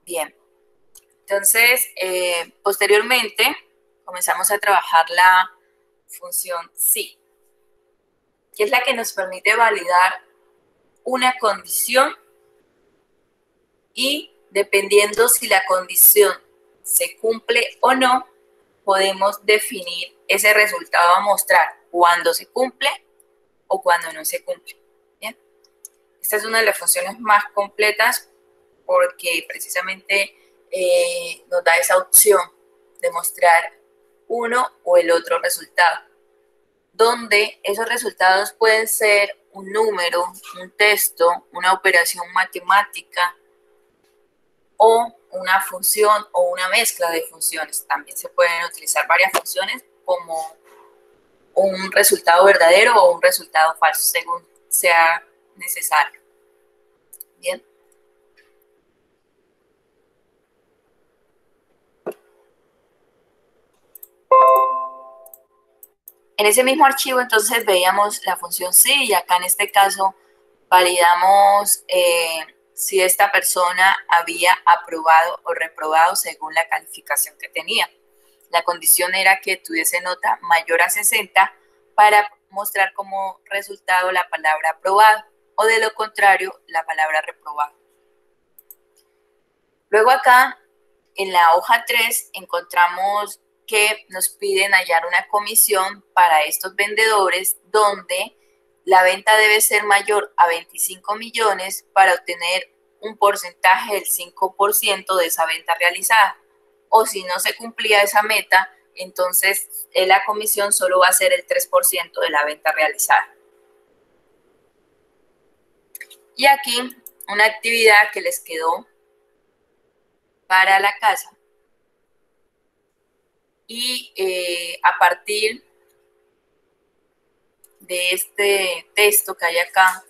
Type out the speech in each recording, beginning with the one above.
Bien, entonces, posteriormente comenzamos a trabajar la función sí, que es la que nos permite validar una condición y dependiendo si la condición se cumple o no, podemos definir ese resultado a mostrar cuando se cumple o cuando no se cumple. ¿Bien? Esta es una de las funciones más completas porque precisamente nos da esa opción de mostrar uno o el otro resultado, donde esos resultados pueden ser un número, un texto, una operación matemática o una función o una mezcla de funciones. También se pueden utilizar varias funciones como un resultado verdadero o un resultado falso, según sea necesario. Bien. En ese mismo archivo entonces veíamos la función sí y acá en este caso validamos si esta persona había aprobado o reprobado según la calificación que tenía. La condición era que tuviese nota mayor a 60 para mostrar como resultado la palabra aprobado o de lo contrario la palabra reprobado. Luego acá en la hoja 3 encontramos que nos piden hallar una comisión para estos vendedores donde la venta debe ser mayor a 25 millones para obtener un porcentaje del 5% de esa venta realizada. O si no se cumplía esa meta, entonces la comisión solo va a ser el 3% de la venta realizada. Y aquí una actividad que les quedó para la casa. Y a partir de este texto que hay acá,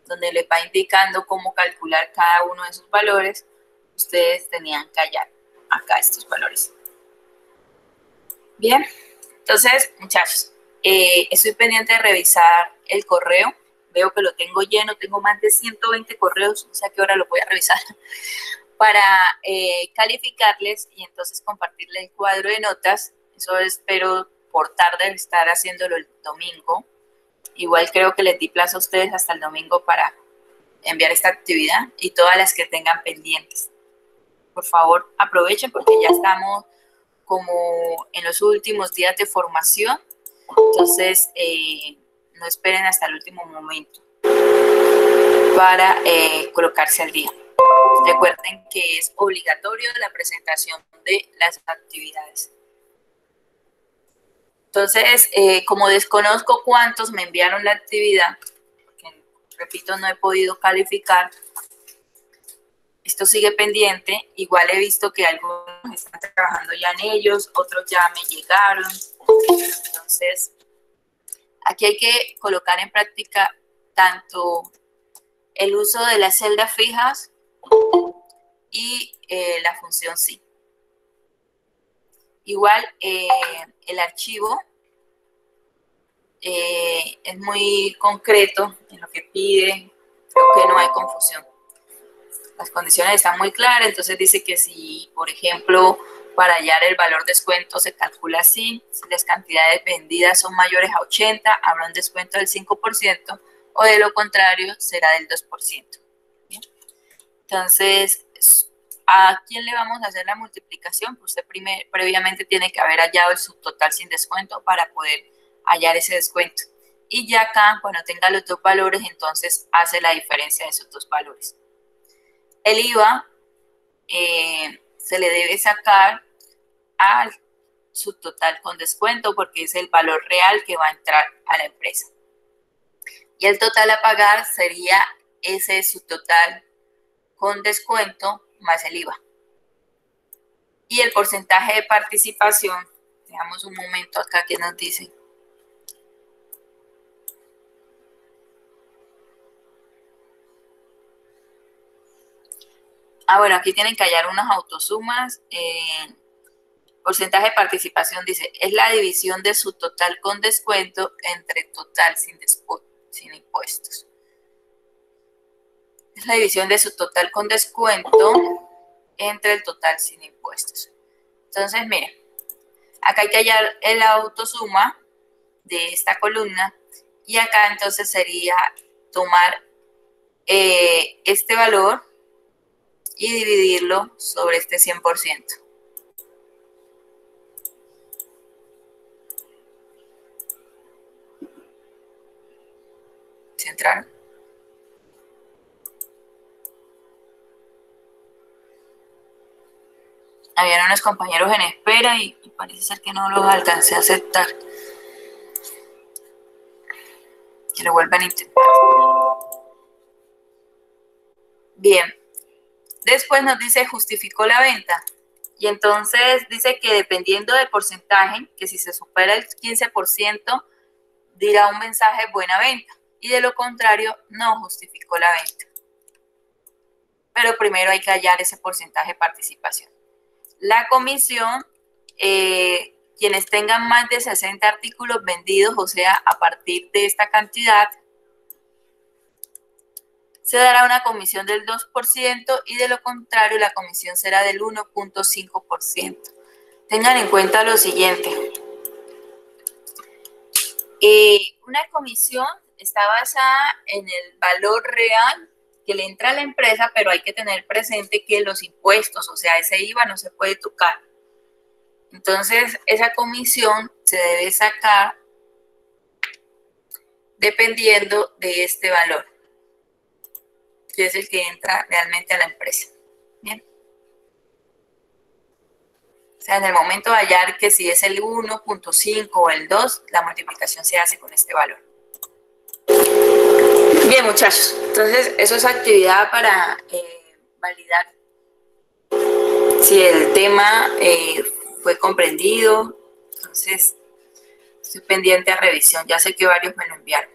donde les va indicando cómo calcular cada uno de sus valores, ustedes tenían que hallar acá estos valores. Bien, entonces, muchachos, estoy pendiente de revisar el correo. Veo que lo tengo lleno, tengo más de 120 correos, no sé a qué hora lo voy a revisar, para calificarles y entonces compartirles el cuadro de notas. Eso espero por tarde estar haciéndolo el domingo. Igual creo que les di plazo a ustedes hasta el domingo para enviar esta actividad y todas las que tengan pendientes. Por favor, aprovechen porque ya estamos como en los últimos días de formación. Entonces, no esperen hasta el último momento para colocarse al día. Recuerden que es obligatorio la presentación de las actividades. Entonces, como desconozco cuántos me enviaron la actividad, porque, repito, no he podido calificar, esto sigue pendiente. Igual he visto que algunos están trabajando ya en ellos, otros ya me llegaron. Entonces, aquí hay que colocar en práctica tanto el uso de las celdas fijas y la función sí. Igual el archivo es muy concreto en lo que pide, creo que no hay confusión. Las condiciones están muy claras, entonces dice que si, por ejemplo, para hallar el valor descuento se calcula así, si las cantidades vendidas son mayores a 80, habrá un descuento del 5%, o de lo contrario será del 2%. ¿Bien? Entonces, ¿a quién le vamos a hacer la multiplicación? Pues usted previamente tiene que haber hallado el subtotal sin descuento para poder hallar ese descuento. Y ya acá, cuando tenga los dos valores, entonces hace la diferencia de esos dos valores. El IVA se le debe sacar al subtotal con descuento porque es el valor real que va a entrar a la empresa. Y el total a pagar sería ese subtotal con descuento más el IVA. Y el porcentaje de participación, veamos un momento acá que nos dice. Bueno, aquí tienen que hallar unas autosumas. Porcentaje de participación dice, es la división de su total con descuento entre total sin impuestos. Es la división de su total con descuento entre el total sin impuestos. Entonces, miren, acá hay que hallar el autosuma de esta columna y acá entonces sería tomar este valor y dividirlo sobre este 100%. ¿Se entraron? Habían unos compañeros en espera y parece ser que no los alcancé a aceptar. Que lo vuelvan a intentar. Bien. Después nos dice justificó la venta. Y entonces dice que dependiendo del porcentaje, que si se supera el 15%, dirá un mensaje buena venta. Y de lo contrario, no justificó la venta. Pero primero hay que hallar ese porcentaje de participación. La comisión, quienes tengan más de 60 artículos vendidos, o sea, a partir de esta cantidad, se dará una comisión del 2% y de lo contrario la comisión será del 1.5%. Tengan en cuenta lo siguiente. Una comisión está basada en el valor real que le entra a la empresa, pero hay que tener presente que los impuestos, o sea, ese IVA no se puede tocar. Entonces, esa comisión se debe sacar dependiendo de este valor, que es el que entra realmente a la empresa. Bien. O sea, en el momento de hallar que si es el 1.5 o el 2, la multiplicación se hace con este valor. Bien, muchachos, entonces eso es actividad para validar si el tema fue comprendido. Entonces, estoy pendiente a revisión. Ya sé que varios me lo enviaron.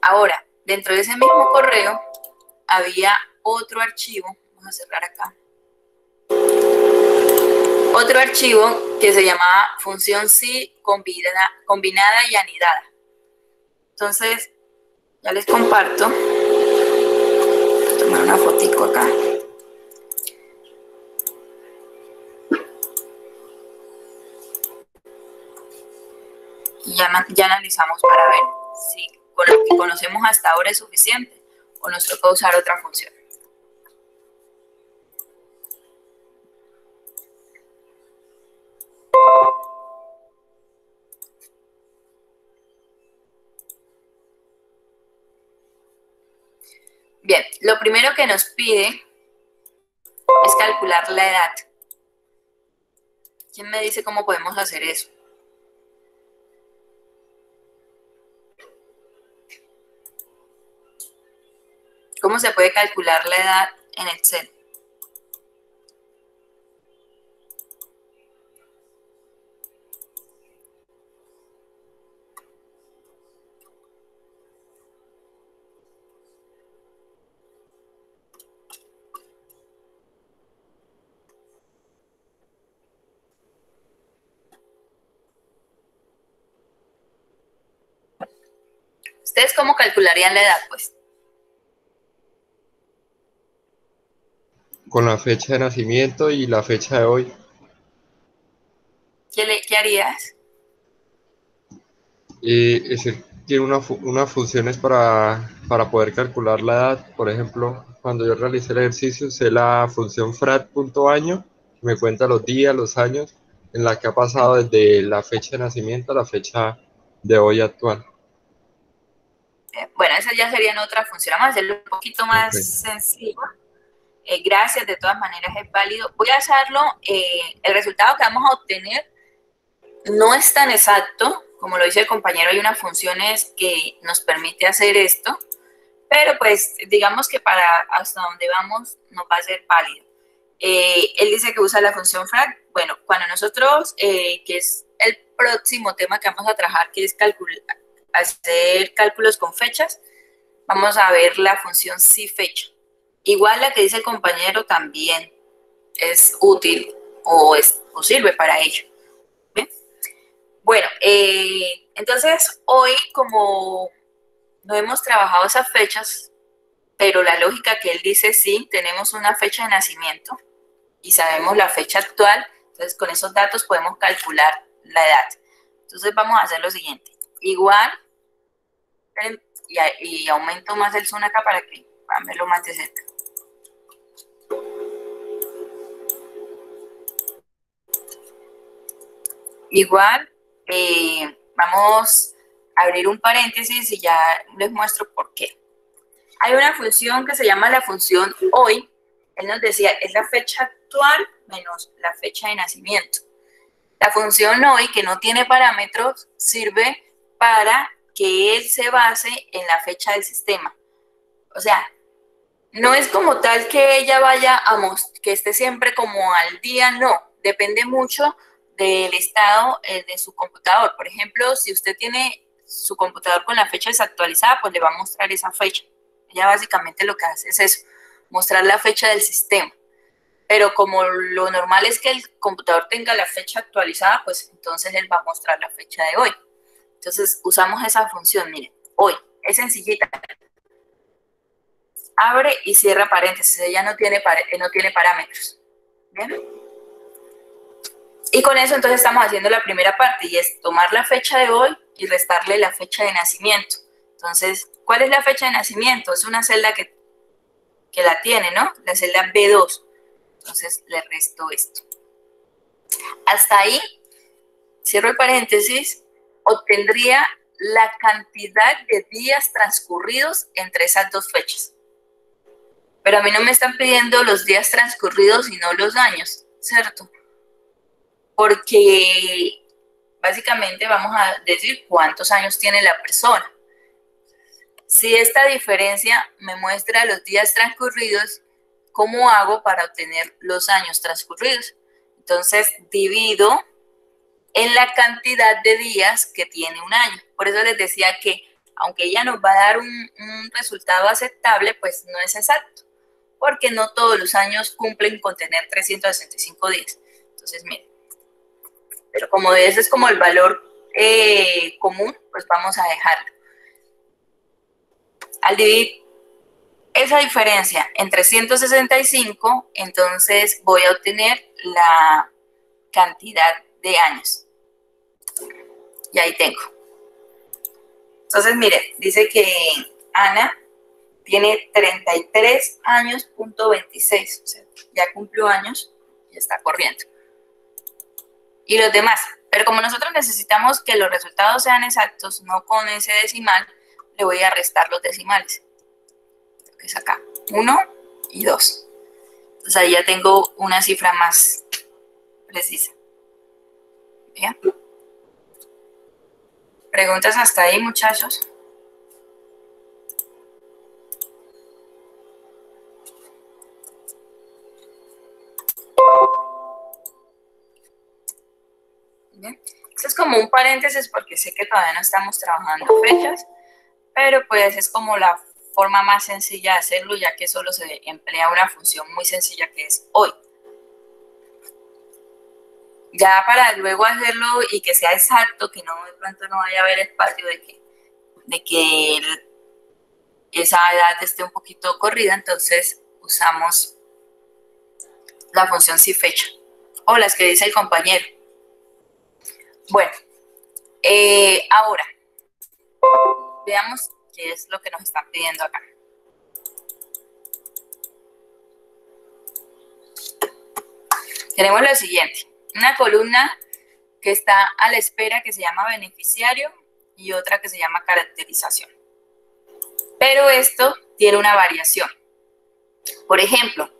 Ahora, dentro de ese mismo correo había otro archivo. Vamos a cerrar acá. Otro archivo que se llamaba función sí combinada y anidada. Entonces, ya les comparto. Voy a tomar una fotico acá. Y ya analizamos para ver si con lo que conocemos hasta ahora es suficiente o nos toca usar otra función. Bien, lo primero que nos pide es calcular la edad. ¿Quién me dice cómo podemos hacer eso? ¿Cómo se puede calcular la edad en Excel? ¿Ustedes cómo calcularían la edad, pues? Con la fecha de nacimiento y la fecha de hoy. ¿Qué harías? Tiene unas funciones para poder calcular la edad. Por ejemplo, cuando yo realicé el ejercicio, usé la función frat.año, que me cuenta los días, los años en la que ha pasado desde la fecha de nacimiento a la fecha de hoy actual. Bueno, esas ya serían otra función. Vamos a hacerlo un poquito más Okay. sencillo. Gracias, de todas maneras es válido. Voy a hacerlo, el resultado que vamos a obtener no es tan exacto, como lo dice el compañero, hay unas funciones que nos permite hacer esto, pero pues digamos que para hasta donde vamos nos va a ser válido. Él dice que usa la función frac. Bueno, cuando nosotros, que es el próximo tema que vamos a trabajar, que es hacer cálculos con fechas, vamos a ver la función si fecha. Igual la que dice el compañero también es útil o sirve para ello. ¿Bien? Bueno, entonces hoy como no hemos trabajado esas fechas, pero la lógica que él dice, sí, tenemos una fecha de nacimiento y sabemos la fecha actual, entonces con esos datos podemos calcular la edad. Entonces vamos a hacer lo siguiente. Igual, y aumento más el zoom acá para que puedan verlo más de cerca. Igual, vamos a abrir un paréntesis y ya les muestro por qué. Hay una función que se llama la función hoy. Él nos decía, es la fecha actual menos la fecha de nacimiento. La función hoy, que no tiene parámetros, sirve para que él se base en la fecha del sistema. O sea, no es como tal que ella vaya que esté siempre como al día, no. Depende mucho del estado de su computador. Por ejemplo, si usted tiene su computador con la fecha desactualizada, pues le va a mostrar esa fecha. Ella básicamente lo que hace es eso, mostrar la fecha del sistema. Pero como lo normal es que el computador tenga la fecha actualizada, pues entonces él va a mostrar la fecha de hoy. Entonces usamos esa función, miren, hoy, es sencillita. Abre y cierra paréntesis, ella no tiene parámetros. ¿Bien? Y con eso entonces estamos haciendo la primera parte y es tomar la fecha de hoy y restarle la fecha de nacimiento. Entonces, ¿cuál es la fecha de nacimiento? Es una celda que la tiene, ¿no? La celda B2. Entonces le resto esto. Hasta ahí, cierro el paréntesis, obtendría la cantidad de días transcurridos entre esas dos fechas. Pero a mí no me están pidiendo los días transcurridos, sino los años, ¿cierto? Porque básicamente vamos a decir cuántos años tiene la persona. Si esta diferencia me muestra los días transcurridos, ¿cómo hago para obtener los años transcurridos? Entonces, divido en la cantidad de días que tiene un año. Por eso les decía que, aunque ella nos va a dar un resultado aceptable, pues no es exacto, porque no todos los años cumplen con tener 365 días. Entonces, miren, pero como ese es como el valor común, pues vamos a dejarlo. Al dividir esa diferencia entre 165, entonces voy a obtener la cantidad de años. Y ahí tengo. Entonces, miren, dice que Ana tiene 33 años, punto 26. O sea, ya cumplió años y está corriendo. Y los demás. Pero como nosotros necesitamos que los resultados sean exactos, no con ese decimal, le voy a restar los decimales. Que es acá, 1 y 2. Entonces ahí ya tengo una cifra más precisa. ¿Bien? ¿Preguntas hasta ahí, muchachos? Bien. Esto es como un paréntesis porque sé que todavía no estamos trabajando fechas, pero pues es como la forma más sencilla de hacerlo, ya que solo se emplea una función muy sencilla que es hoy. Ya para luego hacerlo y que sea exacto, que no de pronto no vaya a haber espacio de que esa edad esté un poquito corrida, entonces usamos la función si fecha o las que dice el compañero. Bueno, ahora veamos qué es lo que nos están pidiendo acá. Tenemos lo siguiente, una columna que está a la espera que se llama beneficiario y otra que se llama caracterización. Pero esto tiene una variación. Por ejemplo,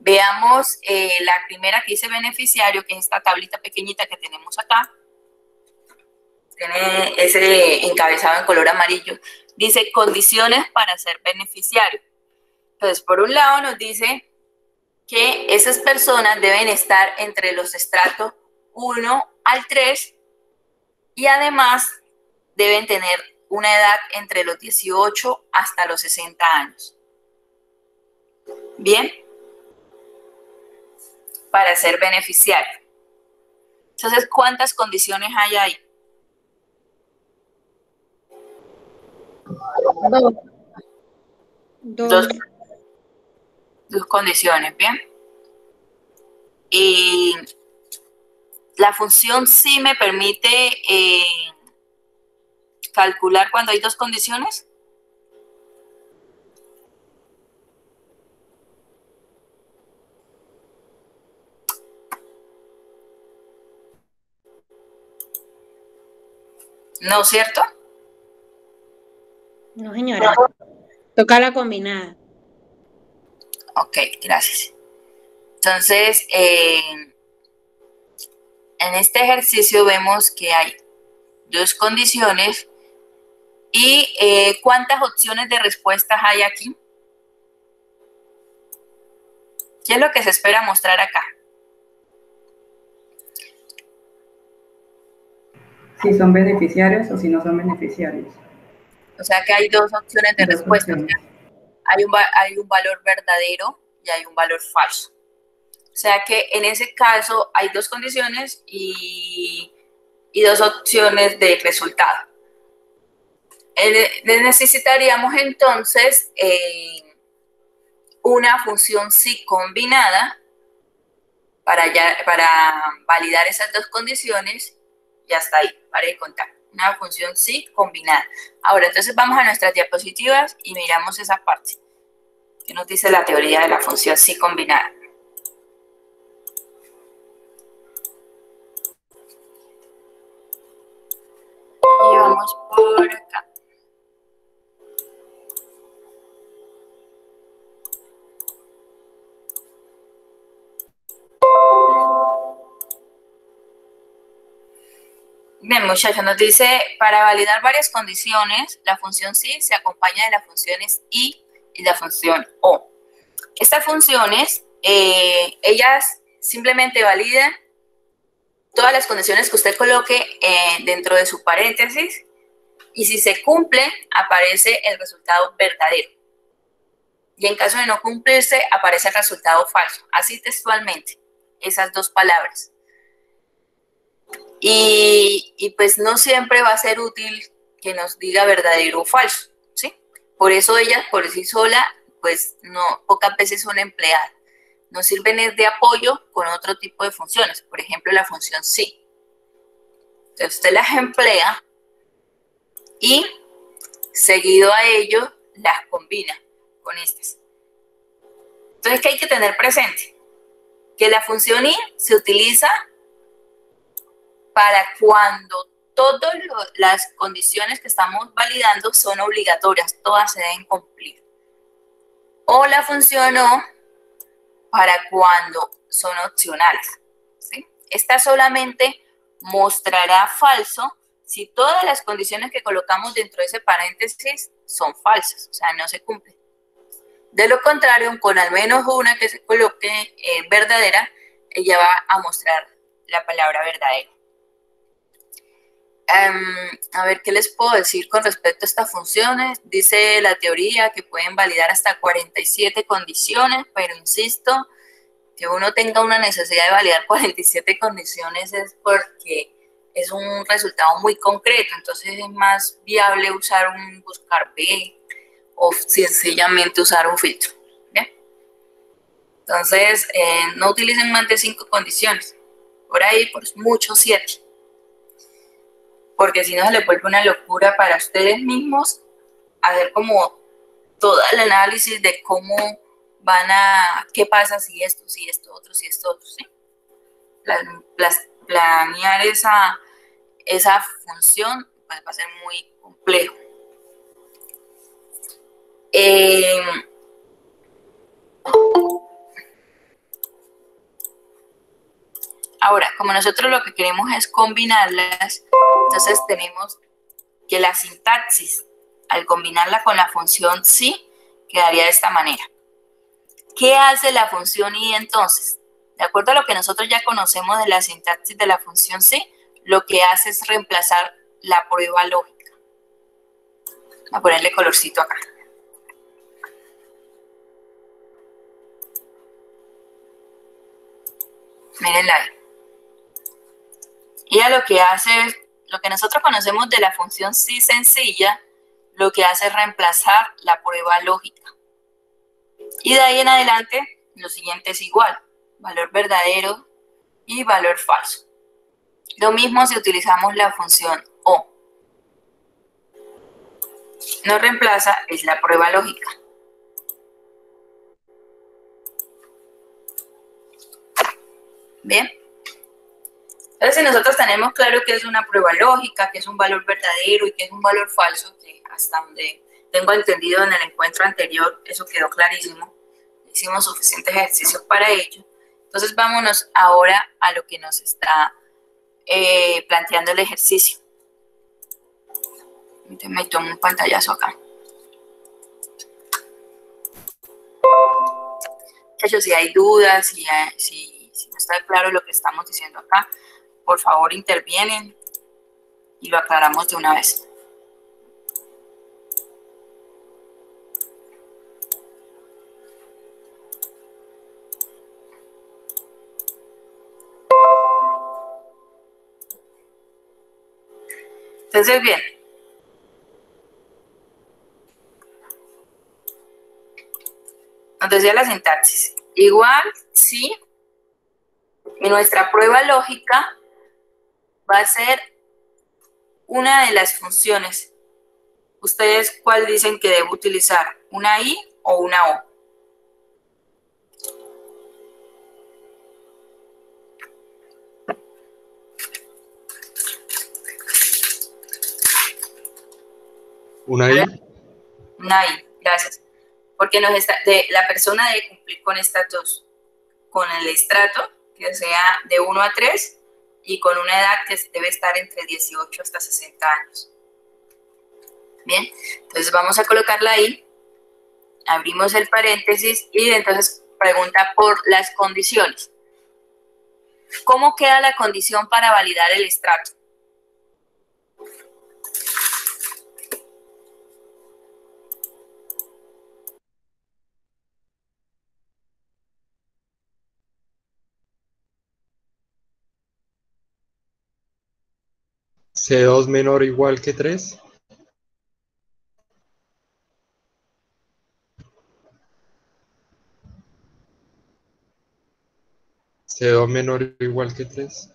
veamos la primera que dice beneficiario, que es esta tablita pequeñita que tenemos acá. Tiene ese encabezado en color amarillo. Dice condiciones para ser beneficiario. Entonces, por un lado nos dice que esas personas deben estar entre los estratos 1 al 3 y además deben tener una edad entre los 18 hasta los 60 años. Bien, para ser beneficiario. Entonces, ¿cuántas condiciones hay ahí? 2. Dos, dos condiciones, ¿bien? Y la función sí me permite calcular cuando hay dos condiciones. ¿No, cierto? No, señora. Toca la combinada. Ok, gracias. Entonces, en este ejercicio vemos que hay dos condiciones y ¿cuántas opciones de respuestas hay aquí? ¿Qué es lo que se espera mostrar acá? Si son beneficiarios o si no son beneficiarios. O sea que hay dos opciones de Dos respuesta. opciones. Hay un valor verdadero y hay un valor falso. O sea que en ese caso hay dos condiciones y dos opciones de resultado. Necesitaríamos entonces una función sí combinada para validar esas dos condiciones y hasta ahí, para de contar. Una función sí combinada. Ahora, entonces vamos a nuestras diapositivas y miramos esa parte. ¿Qué nos dice la teoría de la función sí combinada? Y vamos por acá. Bien, muchachos, nos dice, para validar varias condiciones, la función sí se acompaña de las funciones y la función o. Estas funciones, ellas simplemente validan todas las condiciones que usted coloque dentro de su paréntesis y si se cumple, aparece el resultado verdadero. Y en caso de no cumplirse, aparece el resultado falso. Así textualmente, esas dos palabras. Y pues no siempre va a ser útil que nos diga verdadero o falso, ¿sí? Por eso ellas, por sí sola, pues no, pocas veces son empleadas. Nos sirven de apoyo con otro tipo de funciones, por ejemplo, la función sí. Entonces usted las emplea y seguido a ello las combina con estas. Entonces, ¿qué hay que tener presente? Que la función y se utiliza para cuando todas las condiciones que estamos validando son obligatorias, todas se deben cumplir. O la función o para cuando son opcionales, ¿sí? Esta solamente mostrará falso si todas las condiciones que colocamos dentro de ese paréntesis son falsas, o sea, no se cumplen. De lo contrario, con al menos una que se coloque verdadera, ella va a mostrar la palabra verdadera. A ver, ¿qué les puedo decir con respecto a estas funciones? Dice la teoría que pueden validar hasta 47 condiciones, pero insisto, que uno tenga una necesidad de validar 47 condiciones es porque es un resultado muy concreto, entonces es más viable usar un buscar B o sencillamente usar un filtro. ¿Bien? Entonces, no utilicen más de 5 condiciones, por ahí, por mucho 7. Porque si no se les vuelve una locura para ustedes mismos hacer como todo el análisis de cómo van a, qué pasa si esto, otro, ¿sí? Planear esa función pues, va a ser muy complejo. Ahora, como nosotros lo que queremos es combinarlas, entonces tenemos que la sintaxis, al combinarla con la función sí, quedaría de esta manera. ¿Qué hace la función y entonces? De acuerdo a lo que nosotros ya conocemos de la sintaxis de la función sí, lo que hace es reemplazar la prueba lógica. Voy a ponerle colorcito acá. Mírenla ahí. Ella lo que hace es, lo que nosotros conocemos de la función sí sencilla, lo que hace es reemplazar la prueba lógica. Y de ahí en adelante, lo siguiente es igual, valor verdadero y valor falso. Lo mismo si utilizamos la función O. Nos reemplaza es la prueba lógica. Bien. Entonces, si nosotros tenemos claro que es una prueba lógica, que es un valor verdadero y que es un valor falso, que hasta donde tengo entendido en el encuentro anterior, eso quedó clarísimo, hicimos suficientes ejercicios para ello. Entonces, vámonos ahora a lo que nos está planteando el ejercicio. Me tomo un pantallazo acá. Muchachos, si hay dudas, si no está claro lo que estamos diciendo acá, por favor intervienen y lo aclaramos de una vez. Entonces, bien. Nos decía la sintaxis. Igual si en nuestra prueba lógica va a ser una de las funciones. ¿Ustedes cuál dicen que debo utilizar? ¿Una I o una O? Una I. Una I, gracias. Porque la persona debe cumplir con estas dos. Con el estrato, que sea de 1 a 3, y con una edad que debe estar entre 18 hasta 60 años. Bien, entonces vamos a colocarla ahí. Abrimos el paréntesis y entonces pregunta por las condiciones. ¿Cómo queda la condición para validar el estrato? C2 menor o igual que 3. C2 menor o igual que 3.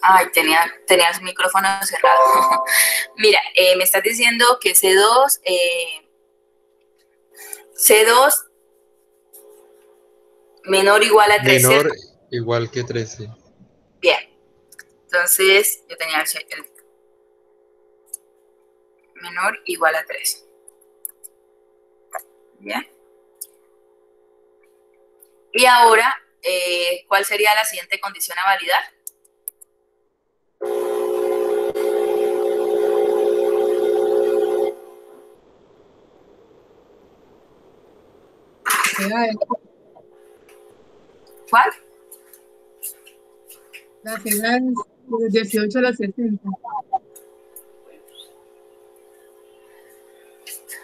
Ay, tenías micrófono cerrado. Mira, me estás diciendo que C2 menor o igual a 3, Menor ¿cierto? igual que 13. Bien. Entonces, yo tenía el menor igual a 3. Bien. Y ahora, ¿cuál sería la siguiente condición a validar? ¿Cuál? Las edades de los 18 a los 60.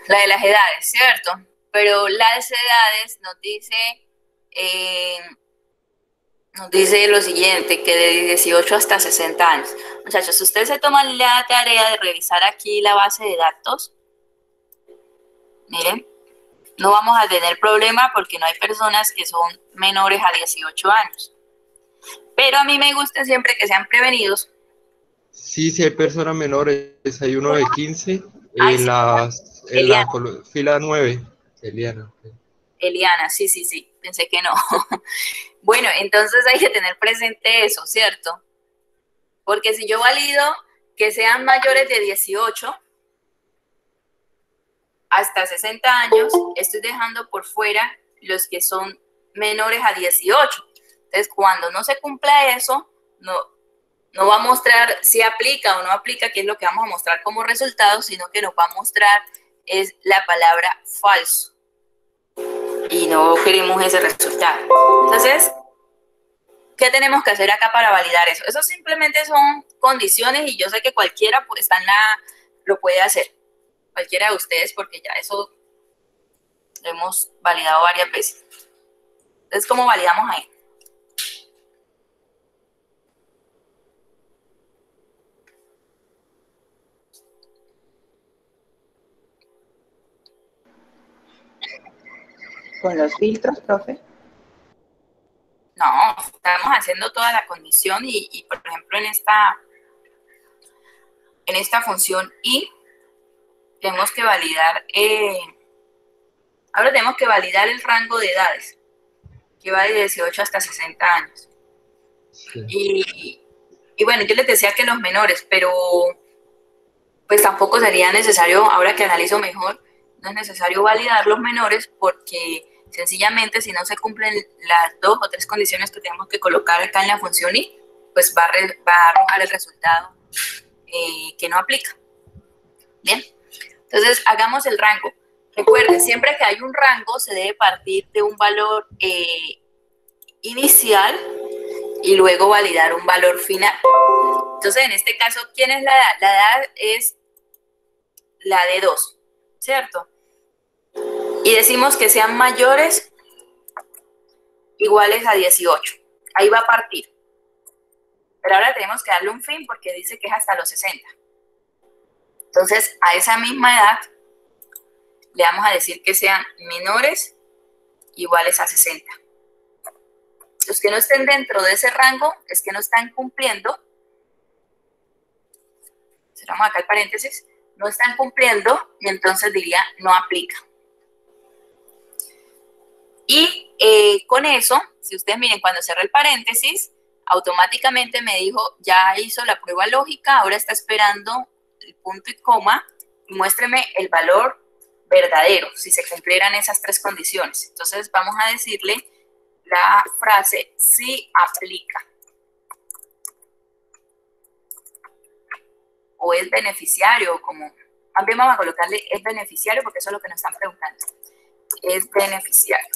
La de las edades, ¿cierto? Pero las edades nos dice lo siguiente, que de 18 hasta 60 años. Muchachos, si ustedes se toman la tarea de revisar aquí la base de datos, miren, no vamos a tener problema porque no hay personas que son menores a 18 años. Pero a mí me gusta siempre que sean prevenidos. Sí, si hay personas menores, hay uno de 15 Ay, en sí, la Eliana. fila 9. Eliana. Eliana, sí, pensé que no. Bueno, entonces hay que tener presente eso, ¿cierto? Porque si yo valido que sean mayores de 18 hasta 60 años, estoy dejando por fuera los que son menores a 18. Entonces, cuando no se cumpla eso, no va a mostrar si aplica o no aplica, que es lo que vamos a mostrar como resultado, sino que nos va a mostrar es la palabra falso. Y no queremos ese resultado. Entonces, ¿qué tenemos que hacer acá para validar eso? Eso simplemente son condiciones y yo sé que cualquiera pues, lo puede hacer. Cualquiera de ustedes, porque ya eso lo hemos validado varias veces. Entonces, ¿cómo validamos ahí? Con los filtros, profe. No, estamos haciendo toda la condición y por ejemplo, en esta función y tenemos que validar, ahora tenemos que validar el rango de edades, que va de 18 hasta 60 años. Sí. Y bueno, yo les decía que los menores, pero pues tampoco sería necesario, ahora que analizo mejor, no es necesario validar los menores porque sencillamente si no se cumplen las 2 o 3 condiciones que tenemos que colocar acá en la función y, pues va a arrojar el resultado que no aplica. Bien, entonces hagamos el rango. Recuerden, siempre que hay un rango se debe partir de un valor inicial y luego validar un valor final. Entonces, en este caso, ¿quién es la edad? La edad es la de 2, ¿cierto? Y decimos que sean mayores iguales a 18. Ahí va a partir. Pero ahora tenemos que darle un fin porque dice que es hasta los 60. Entonces, a esa misma edad le vamos a decir que sean menores iguales a 60. Los que no estén dentro de ese rango es que no están cumpliendo. Cerramos acá el paréntesis. No están cumpliendo y entonces diría no aplica. Y con eso, si ustedes miren, cuando cerré el paréntesis, automáticamente me dijo, ya hizo la prueba lógica, ahora está esperando el punto y coma y muéstreme el valor verdadero, si se cumplieran esas 3 condiciones. Entonces vamos a decirle la frase sí aplica. O es beneficiario, como también vamos a colocarle es beneficiario porque eso es lo que nos están preguntando. Es beneficiario.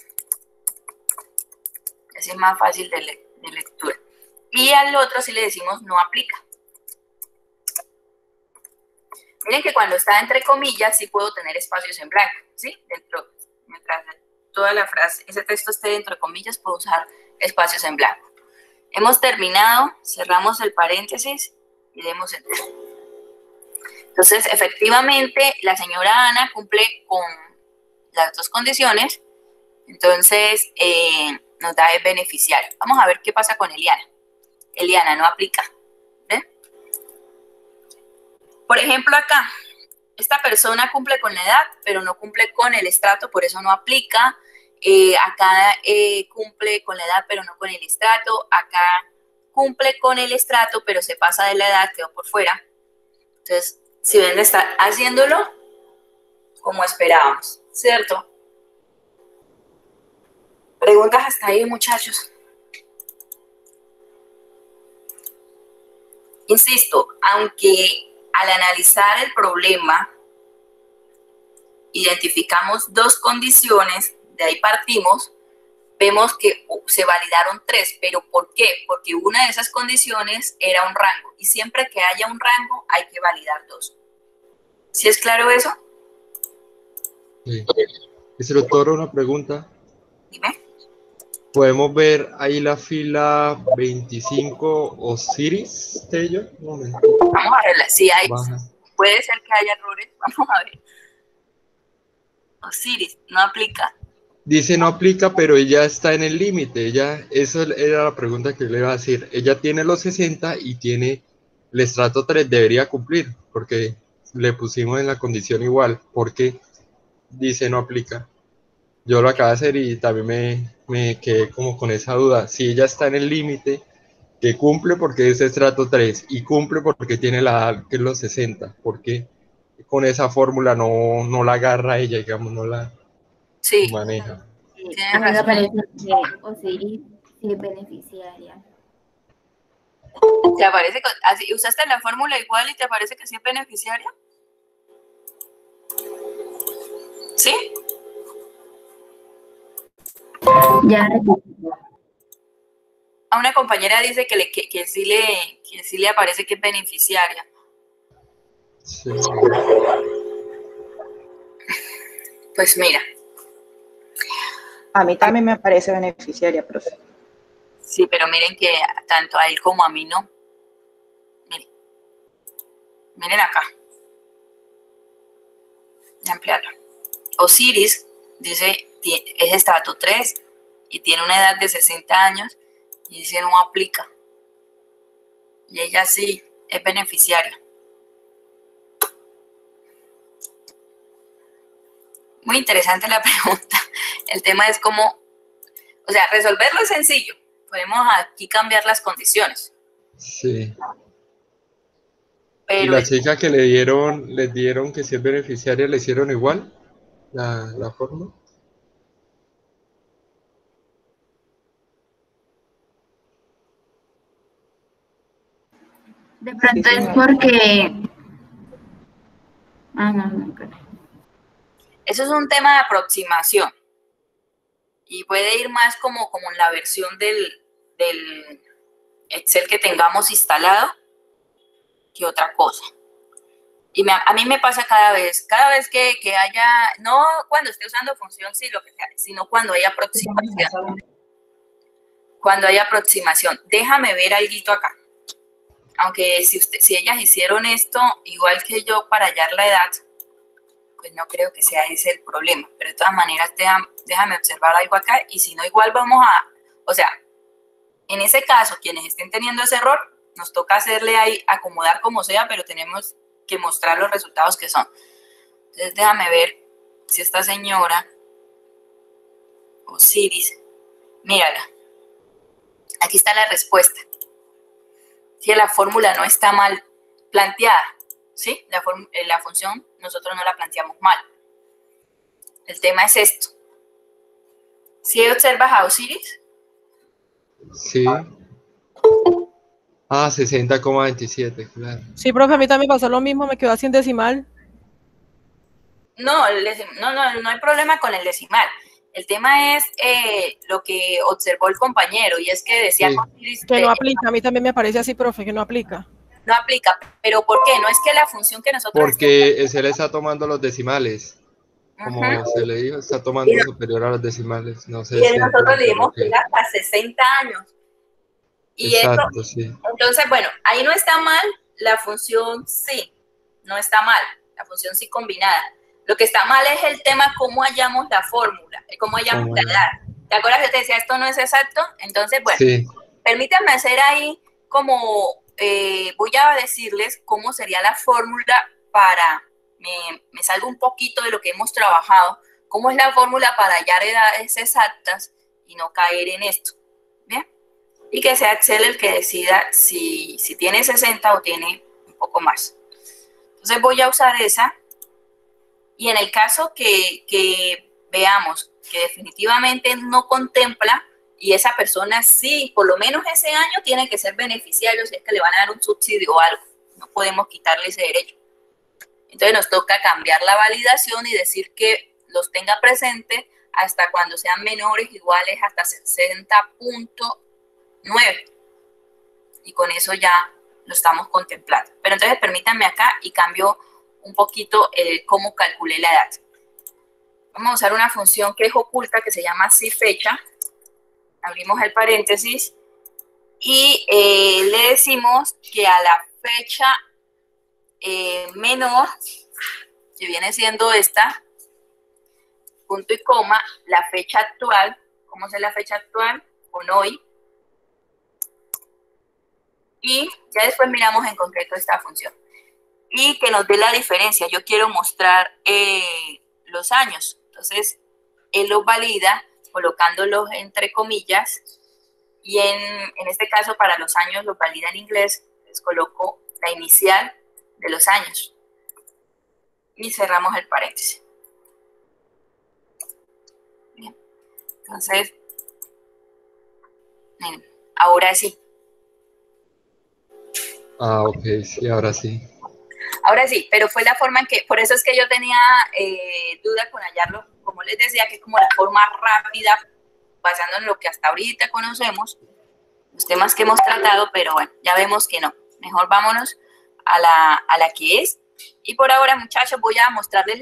Así es más fácil de lectura. Y al otro sí le decimos no aplica. Miren que cuando está entre comillas sí puedo tener espacios en blanco, ¿sí? Mientras toda la frase, ese texto esté dentro de comillas, puedo usar espacios en blanco. Hemos terminado, cerramos el paréntesis y demos enter. Entonces, efectivamente, la señora Ana cumple con las 2 condiciones, entonces nos da el beneficiario. Vamos a ver qué pasa con Eliana. Eliana no aplica. ¿Ven? Por ejemplo, acá, esta persona cumple con la edad, pero no cumple con el estrato, por eso no aplica. Acá cumple con la edad, pero no con el estrato. Acá cumple con el estrato, pero se pasa de la edad, quedó por fuera. Entonces, si ven, está haciéndolo como esperábamos, ¿cierto? ¿Preguntas hasta ahí, muchachos? Insisto, aunque al analizar el problema identificamos 2 condiciones, de ahí partimos, vemos que se validaron 3, pero ¿por qué? Porque una de esas condiciones era un rango, y siempre que haya un rango hay que validar 2. ¿Sí es claro eso? Sí. Dice el doctor, una pregunta. Dime. ¿Podemos ver ahí la fila 25 Osiris, Tello? Un momento. Vamos a verla. Si hay, Baja. puede ser que haya errores. Vamos a ver. Osiris, no aplica. Dice no aplica, pero ella está en el límite. Esa era la pregunta que le iba a decir. Ella tiene los 60 y tiene el estrato 3, debería cumplir, porque le pusimos en la condición igual. Porque dice no aplica. Yo lo acabo de hacer y también me quedé como con esa duda. Si ella está en el límite, que cumple porque es estrato 3 y cumple porque tiene la edad que es los 60, porque con esa fórmula no la agarra ella, digamos, no la Sí, maneja. tienes A mí me razón. parece que Osiris sí es beneficiaria. ¿Te aparece? ¿Usaste la fórmula igual y te parece que sí es beneficiaria? ¿Sí? Ya, A una compañera dice que sí le aparece que es beneficiaria. Sí. Pues mira, A mí también me parece beneficiaria, profe. sí, pero miren que tanto a él como a mí no. Miren acá. Voy a ampliarlo. Osiris dice, es estrato 3 y tiene una edad de 60 años y dice no aplica. Y ella sí es beneficiaria. Muy interesante la pregunta. El tema es cómo, o sea, resolverlo es sencillo. Podemos aquí cambiar las condiciones. Sí. Y Pero la chica que les dieron que si es beneficiaria, ¿le hicieron igual la forma? de Sí, pronto es señora. porque... Ah, no, creo. eso es un tema de aproximación. Y puede ir más como en la versión del Excel que tengamos instalado que otra cosa. Y a mí me pasa cada vez que haya, no cuando esté usando función sí, lo que sea, sino cuando hay aproximación. Cuando hay aproximación. Déjame ver algo acá. Aunque si ellas hicieron esto igual que yo para hallar la edad, pues no creo que sea ese el problema. Pero de todas maneras, déjame observar algo acá y si no, igual vamos a, o sea, en ese caso, quienes estén teniendo ese error, nos toca hacerle ahí, acomodar como sea, pero tenemos que mostrar los resultados que son. Entonces, déjame ver si esta señora, Osiris, mírala, aquí está la respuesta. Si la fórmula no está mal planteada, ¿sí? La función nosotros no la planteamos mal. El tema es esto. ¿Sí observas a Osiris? Sí. Ah, 60,27, claro. Sí, profe, a mí también pasó lo mismo, me quedó así en decimal. No hay problema con el decimal. El tema es lo que observó el compañero y es que decía Sí. Osiris Que no aplica, a mí también me parece así, profe, que no aplica. no aplica. ¿Pero por qué? No es que la función que nosotros Porque se le está tomando los decimales. Como Ujú. se le dijo, está tomando superior a los decimales. No sé Y si nosotros le entienden lo dimos que que. era hasta 60 años. Y eso, Exacto, sí. entonces, bueno, ahí no está mal la función sí, no está mal, la función sí combinada. Lo que está mal es el tema cómo hallamos la fórmula, cómo hallamos la edad. ¿Te acuerdas que te decía esto no es exacto? Entonces, bueno, Sí, permítanme hacer ahí como, voy a decirles cómo sería la fórmula para, me salgo un poquito de lo que hemos trabajado, cómo es la fórmula para hallar edades exactas y no caer en esto. ¿Bien? Y que sea Excel el que decida si tiene 60 o tiene un poco más. Entonces voy a usar esa y en el caso que veamos que definitivamente no contempla y esa persona sí, por lo menos ese año tiene que ser beneficiario si es que le van a dar un subsidio o algo. No podemos quitarle ese derecho. Entonces nos toca cambiar la validación y decir que los tenga presentes hasta cuando sean menores iguales hasta 60.9 y con eso ya lo estamos contemplando. Pero entonces permítanme acá y cambio un poquito cómo calculé la edad. Vamos a usar una función que es oculta que se llama si fecha. Abrimos el paréntesis y le decimos que a la fecha menor, que viene siendo esta, punto y coma, la fecha actual. ¿Cómo es la fecha actual? Con hoy. Y ya después miramos en concreto esta función. Y que nos dé la diferencia. Yo quiero mostrar los años. Entonces, él los valida colocándolos entre comillas. Y en este caso, para los años los valida en inglés. Les coloco la inicial de los años. Y cerramos el paréntesis. Bien. Entonces, miren, ahora sí. Ah, ok, sí, ahora sí. Ahora sí, pero fue la forma en que, por eso es que yo tenía duda con hallarlo, como les decía, que es como la forma rápida, basando en lo que hasta ahorita conocemos, los temas que hemos tratado, pero bueno, ya vemos que no. Mejor vámonos a la que es. Y por ahora, muchachos, voy a mostrarles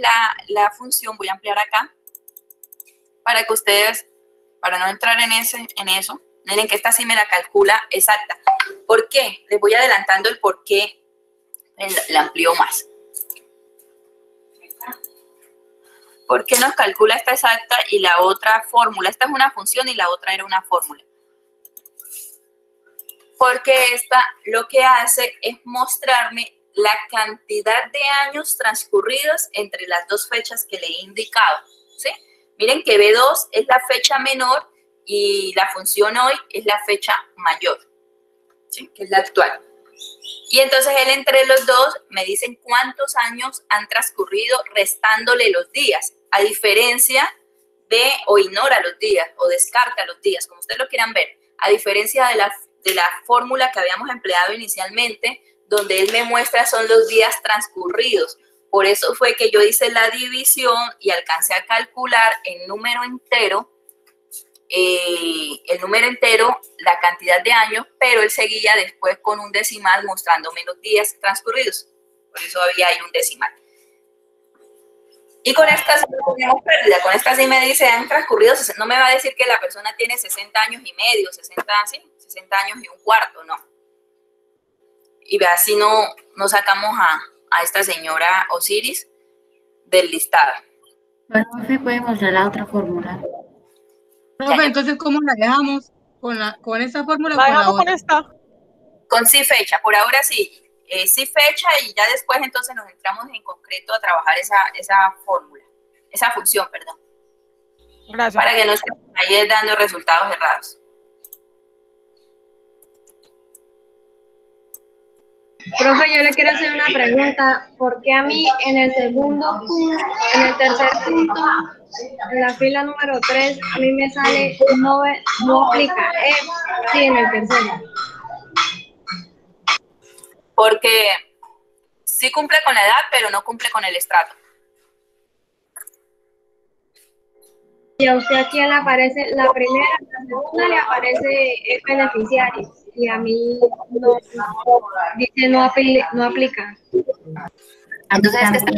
la función, voy a ampliar acá, para que ustedes, para no entrar en eso, miren que esta sí me la calcula exacta. ¿Por qué? Les voy adelantando el por qué la amplió más. ¿Por qué nos calcula esta exacta y la otra fórmula? Esta es una función y la otra era una fórmula. Porque esta lo que hace es mostrarme la cantidad de años transcurridos entre las dos fechas que le he indicado, ¿sí? Miren que B2 es la fecha menor y la función hoy es la fecha mayor, ¿sí? Que es la actual. Y entonces él entre los dos me dicen cuántos años han transcurrido restándole los días, a diferencia de, o ignora los días, o descarta los días, como ustedes lo quieran ver, a diferencia de la fórmula que habíamos empleado inicialmente, donde él me muestra son los días transcurridos. Por eso fue que yo hice la división y alcancé a calcular el número entero, la cantidad de años, pero él seguía después con un decimal mostrándome los días transcurridos. Por eso había ahí un decimal. Y con esta sí no tenemos pérdida. Con esta sí me dice, han transcurrido, no me va a decir que la persona tiene 60 años y medio, 60 años y un cuarto, no. Y así no sacamos a esta señora Osiris del listado. Pero no se puede mostrar la otra fórmula. Profe, entonces, ¿cómo la dejamos? ¿Con esta fórmula o La con la dejamos con otra? esta. Con sí fecha, por ahora sí. Sí fecha y ya después entonces nos entramos en concreto a trabajar esa fórmula, esa función, perdón. Gracias. Para que no estemos ahí dando resultados errados. Profe, yo le quiero hacer una pregunta. ¿Por qué a mí en el tercer punto, en la fila número 3, a mí me sale no aplica? Sí, en el tercero. Porque sí cumple con la edad, pero no cumple con el estrato. Y a usted aquí le aparece la primera, la segunda le aparece beneficiario. Y a mí no, dice no aplica. Entonces es que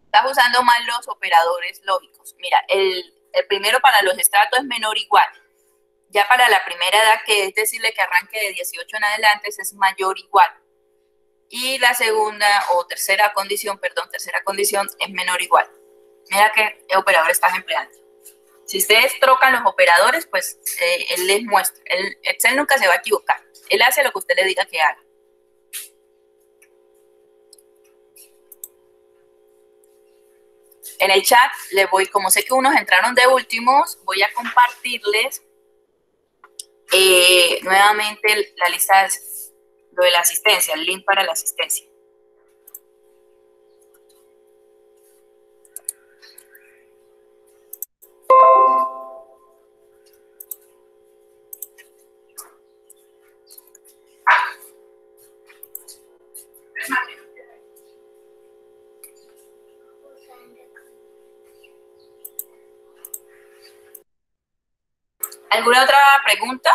estás usando mal los operadores lógicos. Mira, el primero para los estratos es menor o igual. Ya para la primera edad, que es decirle que arranque de 18 en adelante, es mayor o igual. Y la segunda o tercera condición es menor o igual. Mira qué operador estás empleando. Si ustedes trocan los operadores, pues él les muestra. Excel nunca se va a equivocar. Él hace lo que usted le diga que haga. En el chat les voy, como sé que unos entraron de últimos, voy a compartirles nuevamente la lista de la asistencia, el link para la asistencia. ¿Alguna otra pregunta?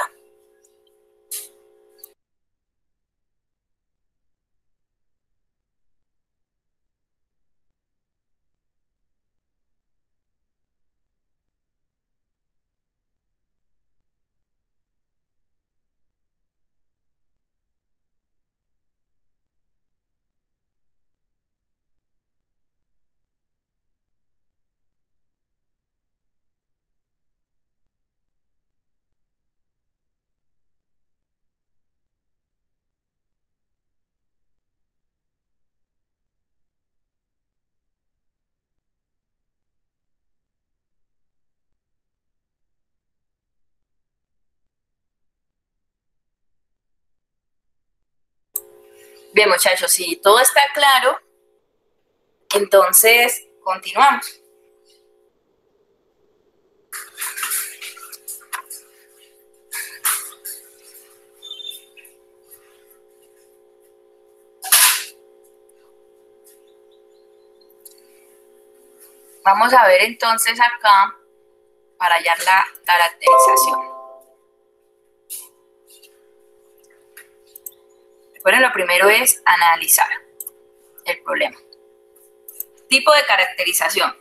Bien, muchachos, si todo está claro, entonces continuamos. Vamos a ver entonces acá para hallar la caracterización. Recuerden, lo primero es analizar el problema. Tipo de caracterización.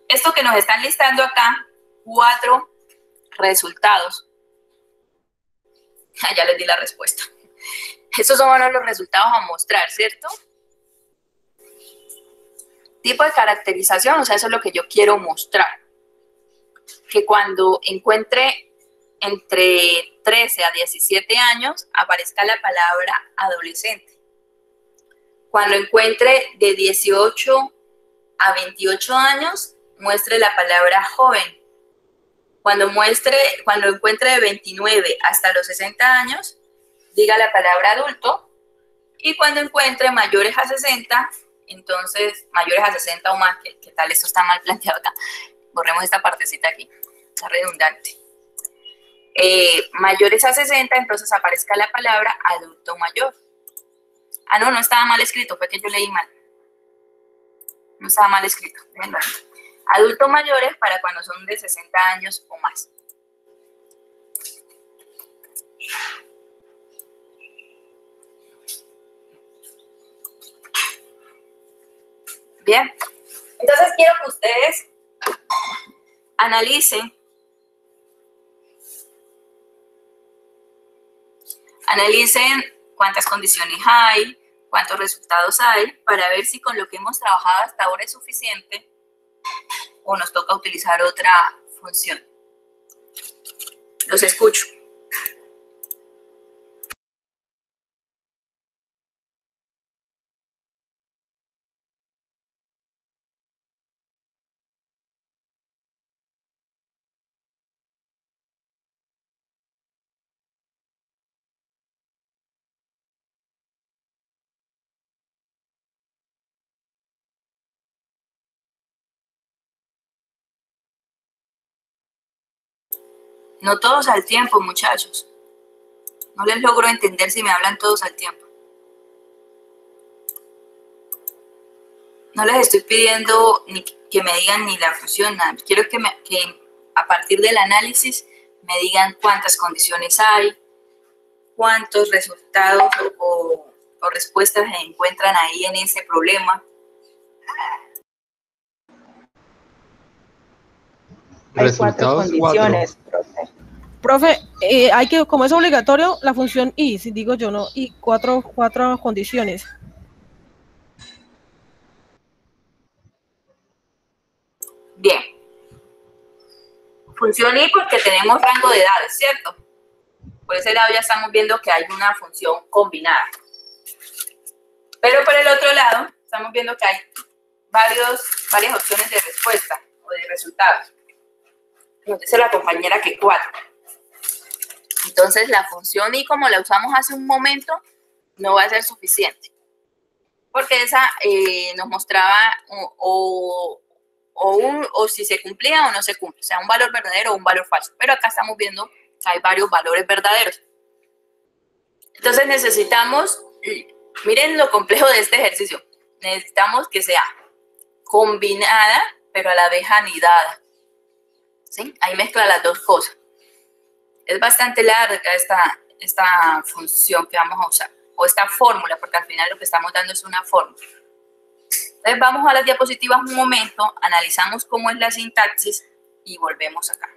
Esto que nos están listando acá, 4 resultados. Ya les di la respuesta. Estos son los resultados a mostrar, ¿cierto? Tipo de caracterización, o sea, eso es lo que yo quiero mostrar. Que cuando encuentre entre 13 a 17 años, aparezca la palabra adolescente. Cuando encuentre de 18 a 28 años, muestre la palabra joven. Cuando encuentre de 29 hasta los 60 años, diga la palabra adulto. Y cuando encuentre mayores a 60, entonces, mayores a 60 o más, ¿qué tal? Esto está mal planteado acá. Borremos esta partecita aquí, está redundante. Mayores a 60, entonces aparezca la palabra adulto mayor. Ah, no estaba mal escrito, fue que yo leí mal. No estaba mal escrito. Bien, adultos mayores para cuando son de 60 años o más. Bien, entonces quiero que ustedes analicen cuántas condiciones hay, cuántos resultados hay, para ver si con lo que hemos trabajado hasta ahora es suficiente o nos toca utilizar otra función. Los escucho. No todos al tiempo, muchachos. No les logro entender si me hablan todos al tiempo. No les estoy pidiendo ni que me digan ni la función, nada. Quiero que a partir del análisis me digan cuántas condiciones hay, cuántos resultados o respuestas se encuentran ahí en ese problema. Hay Resultados 4 condiciones, profe. Profe, hay que, como es obligatorio, la función y, si digo yo no, y cuatro condiciones. Bien. Función y porque tenemos rango de edades, ¿cierto? Por ese lado ya estamos viendo que hay una función combinada. Pero por el otro lado, estamos viendo que hay varias opciones de respuesta o de resultados. Nos dice la compañera que 4. Entonces, la función y como la usamos hace un momento, no va a ser suficiente. Porque esa nos mostraba o si se cumplía o no se cumple. O sea, un valor verdadero o un valor falso. Pero acá estamos viendo que hay varios valores verdaderos. Entonces, necesitamos, miren lo complejo de este ejercicio. Necesitamos que sea combinada, pero a la vez anidada. ¿Sí? Ahí mezcla las dos cosas. Es bastante larga esta función que vamos a usar, o esta fórmula, porque al final lo que estamos dando es una fórmula. Entonces vamos a las diapositivas un momento, analizamos cómo es la sintaxis y volvemos acá.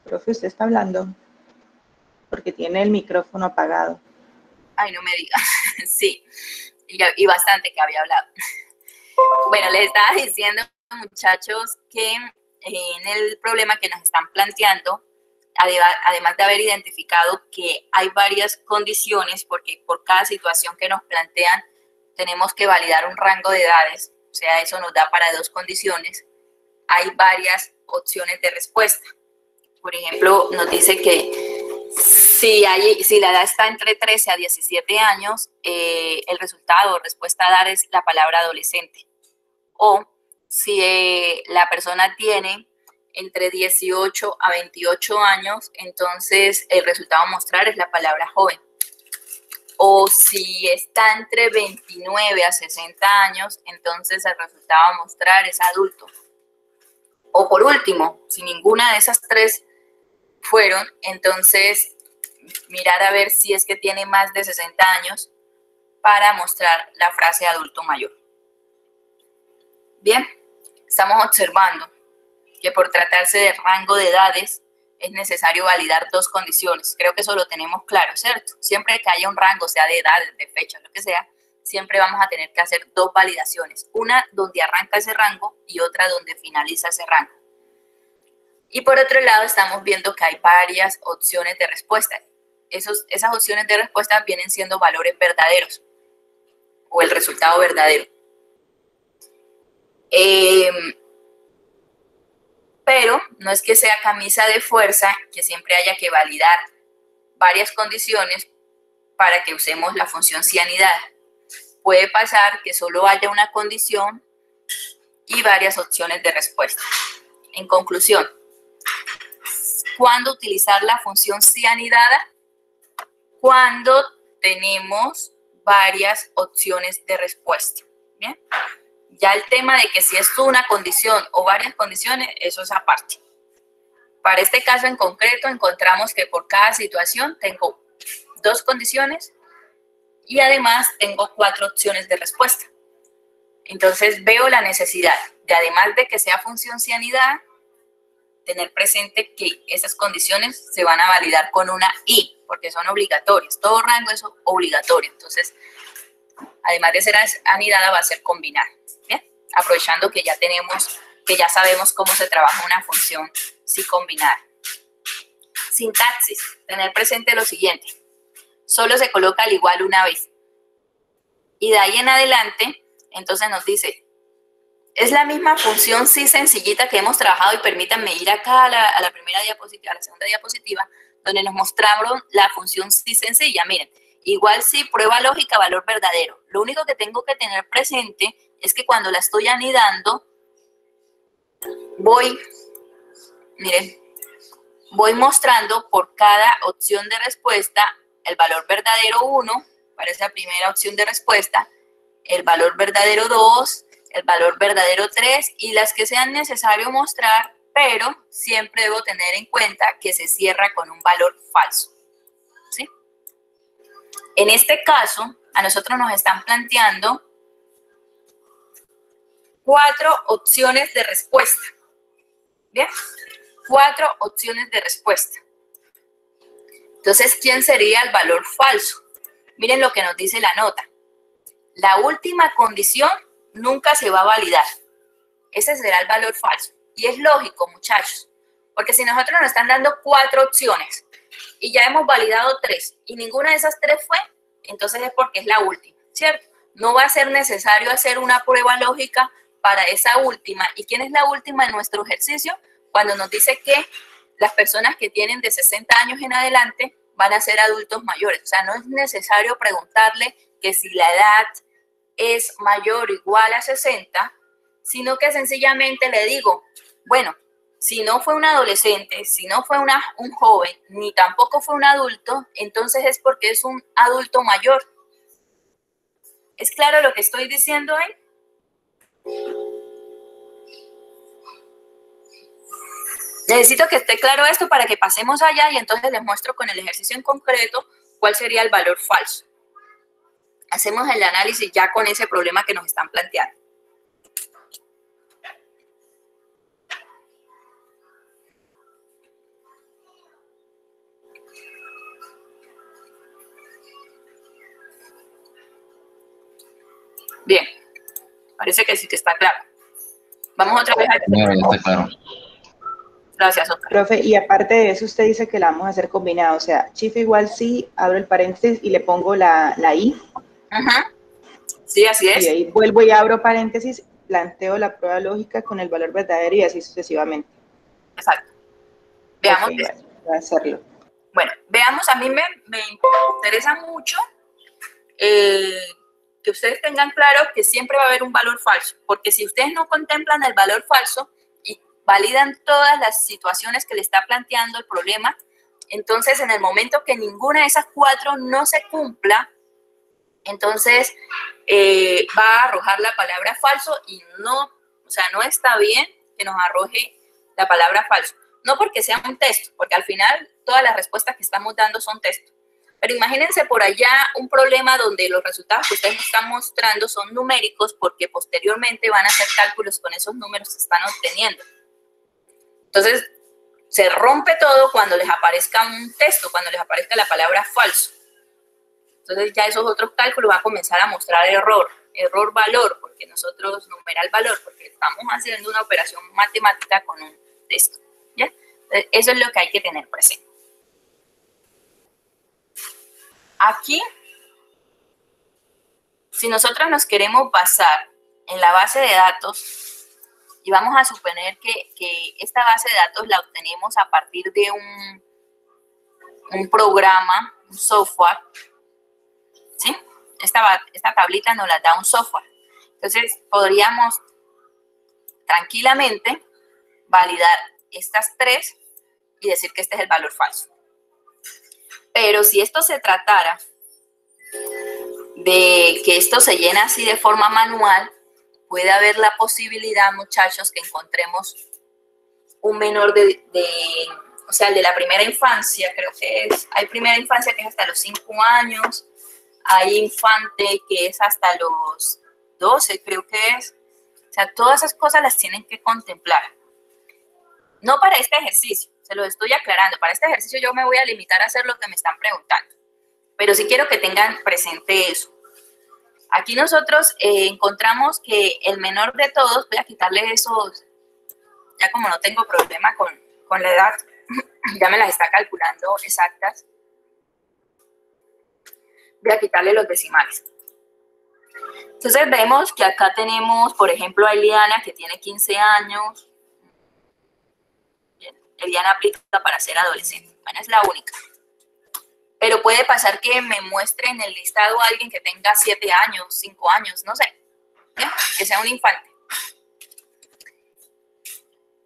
Profe, usted está hablando porque tiene el micrófono apagado. Ay, no me digas. Sí, y bastante que había hablado. Bueno, les estaba diciendo, muchachos, que en el problema que nos están planteando, además de haber identificado que hay varias condiciones, porque por cada situación que nos plantean tenemos que validar un rango de edades, o sea, eso nos da para 2 condiciones, hay varias opciones de respuesta. Por ejemplo, nos dice que si la edad está entre 13 a 17 años, el resultado o respuesta a dar es la palabra adolescente. O si la persona tiene entre 18 a 28 años, entonces el resultado a mostrar es la palabra joven. O si está entre 29 a 60 años, entonces el resultado a mostrar es adulto. O por último, si ninguna de esas 3 fueron, entonces mirar a ver si es que tiene más de 60 años para mostrar la frase adulto mayor. Bien, estamos observando que por tratarse de rango de edades es necesario validar 2 condiciones. Creo que eso lo tenemos claro, ¿cierto? Siempre que haya un rango, sea de edades, de fechas, lo que sea, siempre vamos a tener que hacer 2 validaciones. Una donde arranca ese rango y otra donde finaliza ese rango. Y por otro lado, estamos viendo que hay varias opciones de respuesta. Esas opciones de respuesta vienen siendo valores verdaderos o el resultado verdadero. Pero no es que sea camisa de fuerza que siempre haya que validar varias condiciones para que usemos la función si anidada. Puede pasar que solo haya una condición y varias opciones de respuesta. En conclusión, ¿cuándo utilizar la función si anidada? Cuando tenemos varias opciones de respuesta. ¿Bien? Ya el tema de que si es una condición o varias condiciones, eso es aparte. Para este caso en concreto, encontramos que por cada situación tengo 2 condiciones y además tengo 4 opciones de respuesta. Entonces veo la necesidad de, además de que sea función si anidada, tener presente que esas condiciones se van a validar con una y, porque son obligatorias. Todo rango es obligatorio. Entonces, además de ser anidada, va a ser combinada. ¿Bien? Aprovechando que ya sabemos cómo se trabaja una función si combinada. Sintaxis. Tener presente lo siguiente. Solo se coloca al igual una vez. Y de ahí en adelante, entonces nos dice, es la misma función si sencillita que hemos trabajado, y permítanme ir acá a la primera diapositiva, a la segunda diapositiva, donde nos mostraron la función si sencilla. Miren, igual si prueba lógica, valor verdadero. Lo único que tengo que tener presente es que cuando la estoy anidando, voy mostrando por cada opción de respuesta el valor verdadero 1 para esa primera opción de respuesta, el valor verdadero 2, el valor verdadero 3 y las que sean necesario mostrar, pero siempre debo tener en cuenta que se cierra con un valor falso. ¿Sí? En este caso, a nosotros nos están planteando 4 opciones de respuesta. ¿Bien? 4 opciones de respuesta. Entonces, ¿quién sería el valor falso? miren lo que nos dice la nota. La última condición nunca se va a validar. Ese será el valor falso. Y es lógico, muchachos, porque si nosotros nos están dando 4 opciones y ya hemos validado 3 y ninguna de esas 3 fue, entonces es porque es la última, ¿cierto? No va a ser necesario hacer una prueba lógica para esa última. ¿Y quién es la última en nuestro ejercicio? Cuando nos dice que las personas que tienen de 60 años en adelante van a ser adultos mayores. O sea, no es necesario preguntarle que si la edad es mayor o igual a 60, sino que sencillamente le digo, bueno, si no fue un adolescente, si no fue un joven, ni tampoco fue un adulto, entonces es porque es un adulto mayor. ¿Es claro lo que estoy diciendo ahí? Necesito que esté claro esto para que pasemos allá y entonces les muestro con el ejercicio en concreto cuál sería el valor falso. Hacemos el análisis ya con ese problema que nos están planteando. Bien, parece que sí que está claro. Vamos otra vez a... Claro, ya está claro. Gracias, Oscar. Profe, y aparte de eso, usted dice que la vamos a hacer combinada, o sea, chifa igual sí, abro el paréntesis y le pongo la I. Ajá. Sí, así es. Y ahí vuelvo y abro paréntesis, planteo la prueba lógica con el valor verdadero y así sucesivamente. Exacto. Veamos. Okay, vale, voy a hacerlo. Bueno, veamos, a mí me interesa mucho que ustedes tengan claro que siempre va a haber un valor falso, porque si ustedes no contemplan el valor falso y validan todas las situaciones que le está planteando el problema, entonces en el momento que ninguna de esas 4 no se cumpla, entonces va a arrojar la palabra falso y no, o sea, no está bien que nos arroje la palabra falso. No porque sea un texto, porque al final todas las respuestas que estamos dando son textos. Pero imagínense por allá un problema donde los resultados que ustedes nos están mostrando son numéricos porque posteriormente van a hacer cálculos con esos números que están obteniendo. Entonces, se rompe todo cuando les aparezca un texto, cuando les aparezca la palabra falso. Entonces ya esos otros cálculos van a comenzar a mostrar error-valor, porque nosotros numeral valor, porque estamos haciendo una operación matemática con un texto. ¿Ya? Entonces, eso es lo que hay que tener presente. Aquí, si nosotros nos queremos basar en la base de datos, y vamos a suponer que esta base de datos la obtenemos a partir de un programa, un software, ¿sí? Esta tablita nos la da un software. Entonces, podríamos tranquilamente validar estas 3 y decir que este es el valor falso. Pero si esto se tratara de que esto se llena así de forma manual, puede haber la posibilidad, muchachos, que encontremos un menor o sea, el de la primera infancia, creo que es, hay primera infancia que es hasta los 5 años, hay infante que es hasta los 12, creo que es. O sea, todas esas cosas las tienen que contemplar. No para este ejercicio, se lo estoy aclarando. Para este ejercicio yo me voy a limitar a hacer lo que me están preguntando. Pero sí quiero que tengan presente eso. Aquí nosotros encontramos que el menor de todos, voy a quitarle esos, ya como no tengo problema con la edad, ya me las está calculando exactas. Voy a quitarle los decimales. Entonces vemos que acá tenemos, por ejemplo, a Eliana, que tiene 15 años. Eliana aplica para ser adolescente. Bueno, es la única. Pero puede pasar que me muestre en el listado a alguien que tenga 7 años, 5 años, no sé. ¿Ya? Que sea un infante.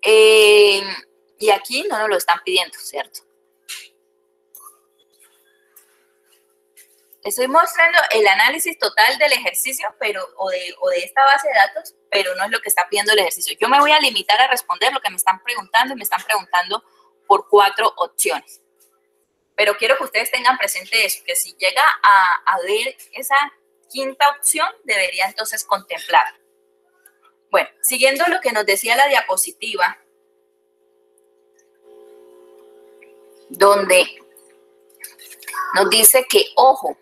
Y aquí no nos lo están pidiendo, ¿cierto? Estoy mostrando el análisis total del ejercicio, o de esta base de datos, pero no es lo que está pidiendo el ejercicio. Yo me voy a limitar a responder lo que me están preguntando, y me están preguntando por 4 opciones. Pero quiero que ustedes tengan presente eso, que si llega a ver esa 5ª opción, debería entonces contemplarla. Bueno, siguiendo lo que nos decía la diapositiva, donde nos dice que, ojo,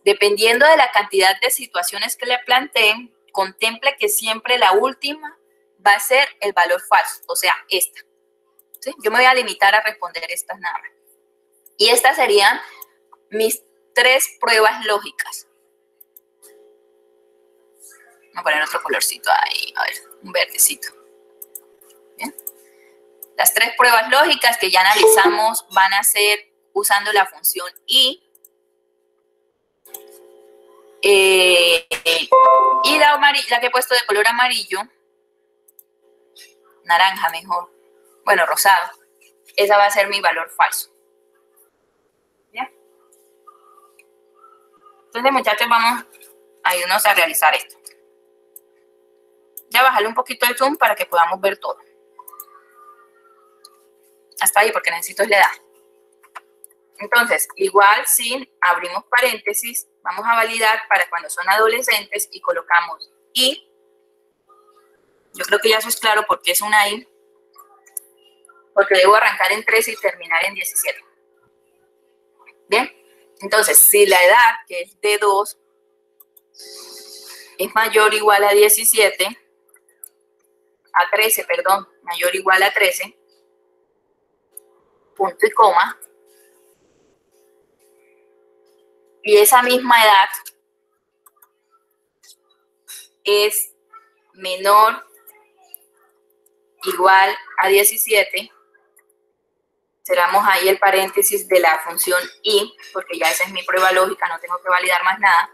dependiendo de la cantidad de situaciones que le planteen, contemple que siempre la última va a ser el valor falso, o sea, esta. ¿Sí? Yo me voy a limitar a responder estas nada más. Y estas serían mis 3 pruebas lógicas. Voy a poner otro colorcito ahí, a ver, un verdecito. ¿Bien? Las 3 pruebas lógicas que ya analizamos van a ser usando la función y. Y la que he puesto de color amarillo, naranja mejor, bueno, rosado, esa va a ser mi valor falso. ¿Bien? Entonces, muchachos, vamos a irnos a realizar esto. Ya bajarle un poquito el zoom para que podamos ver todo. Hasta ahí, porque necesito la edad. Entonces, igual si abrimos paréntesis, vamos a validar para cuando son adolescentes y colocamos y. Yo creo que ya eso es claro porque es una y. Porque debo arrancar en 13 y terminar en 17. Bien, entonces, si la edad, que es de 2, es mayor o igual a 17, a 13, perdón, mayor o igual a 13, punto y coma, y esa misma edad es menor igual a 17, cerramos ahí el paréntesis de la función y, porque ya esa es mi prueba lógica, no tengo que validar más nada,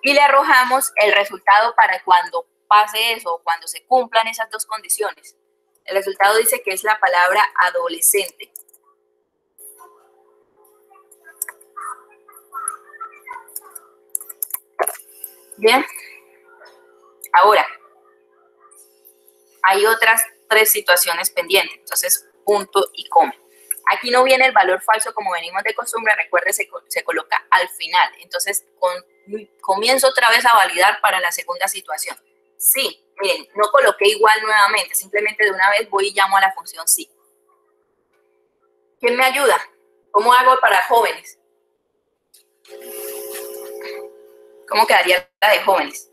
y le arrojamos el resultado para cuando pase eso, o cuando se cumplan esas 2 condiciones. El resultado dice que es la palabra adolescente. Bien, ahora, hay otras 3 situaciones pendientes, entonces punto y coma. Aquí no viene el valor falso como venimos de costumbre, recuerde, se coloca al final, entonces comienzo otra vez a validar para la segunda situación. Sí, miren, no coloqué igual nuevamente, simplemente de una vez voy y llamo a la función sí. ¿Quién me ayuda? ¿Cómo hago para jóvenes? ¿Cómo quedaría la de jóvenes?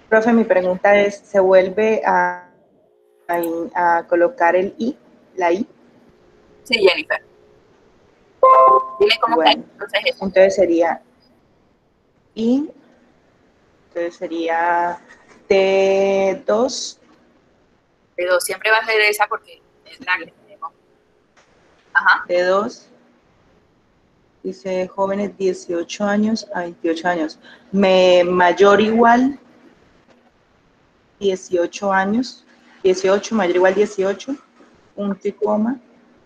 Profe, mi pregunta es, ¿se vuelve a colocar el i, la i? Sí, Jennifer. Dime cómo Bueno, queda. entonces sería i, entonces sería T2. T2 siempre va a ser esa porque es la que tenemos. Ajá. T2. Dice jóvenes 18 años a 28 años. Mayor igual 18 años. 18 mayor igual 18. Punto y coma.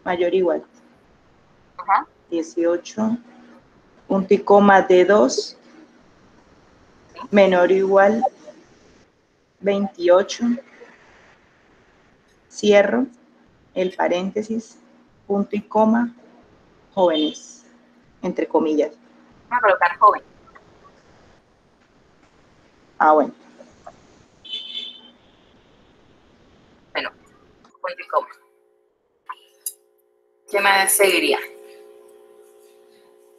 Mayor igual. Ajá. 18. Punto y coma D2. Menor o igual 28. Cierro el paréntesis. Punto y coma. Jóvenes. Entre comillas. Vamos a colocar joven. Ah, bueno. Bueno, punto y coma. ¿Qué más seguiría?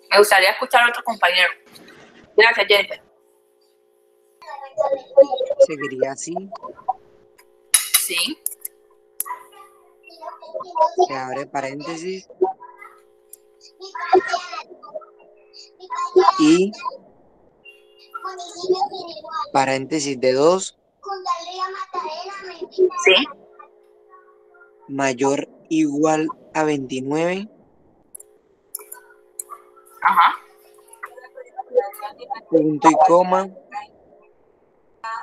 Me gustaría escuchar a otro compañero. Gracias, Jennifer. Seguiría así. Sí. Se abre paréntesis. Y paréntesis de 2. Sí. Mayor igual a 29. Ajá. Punto y coma.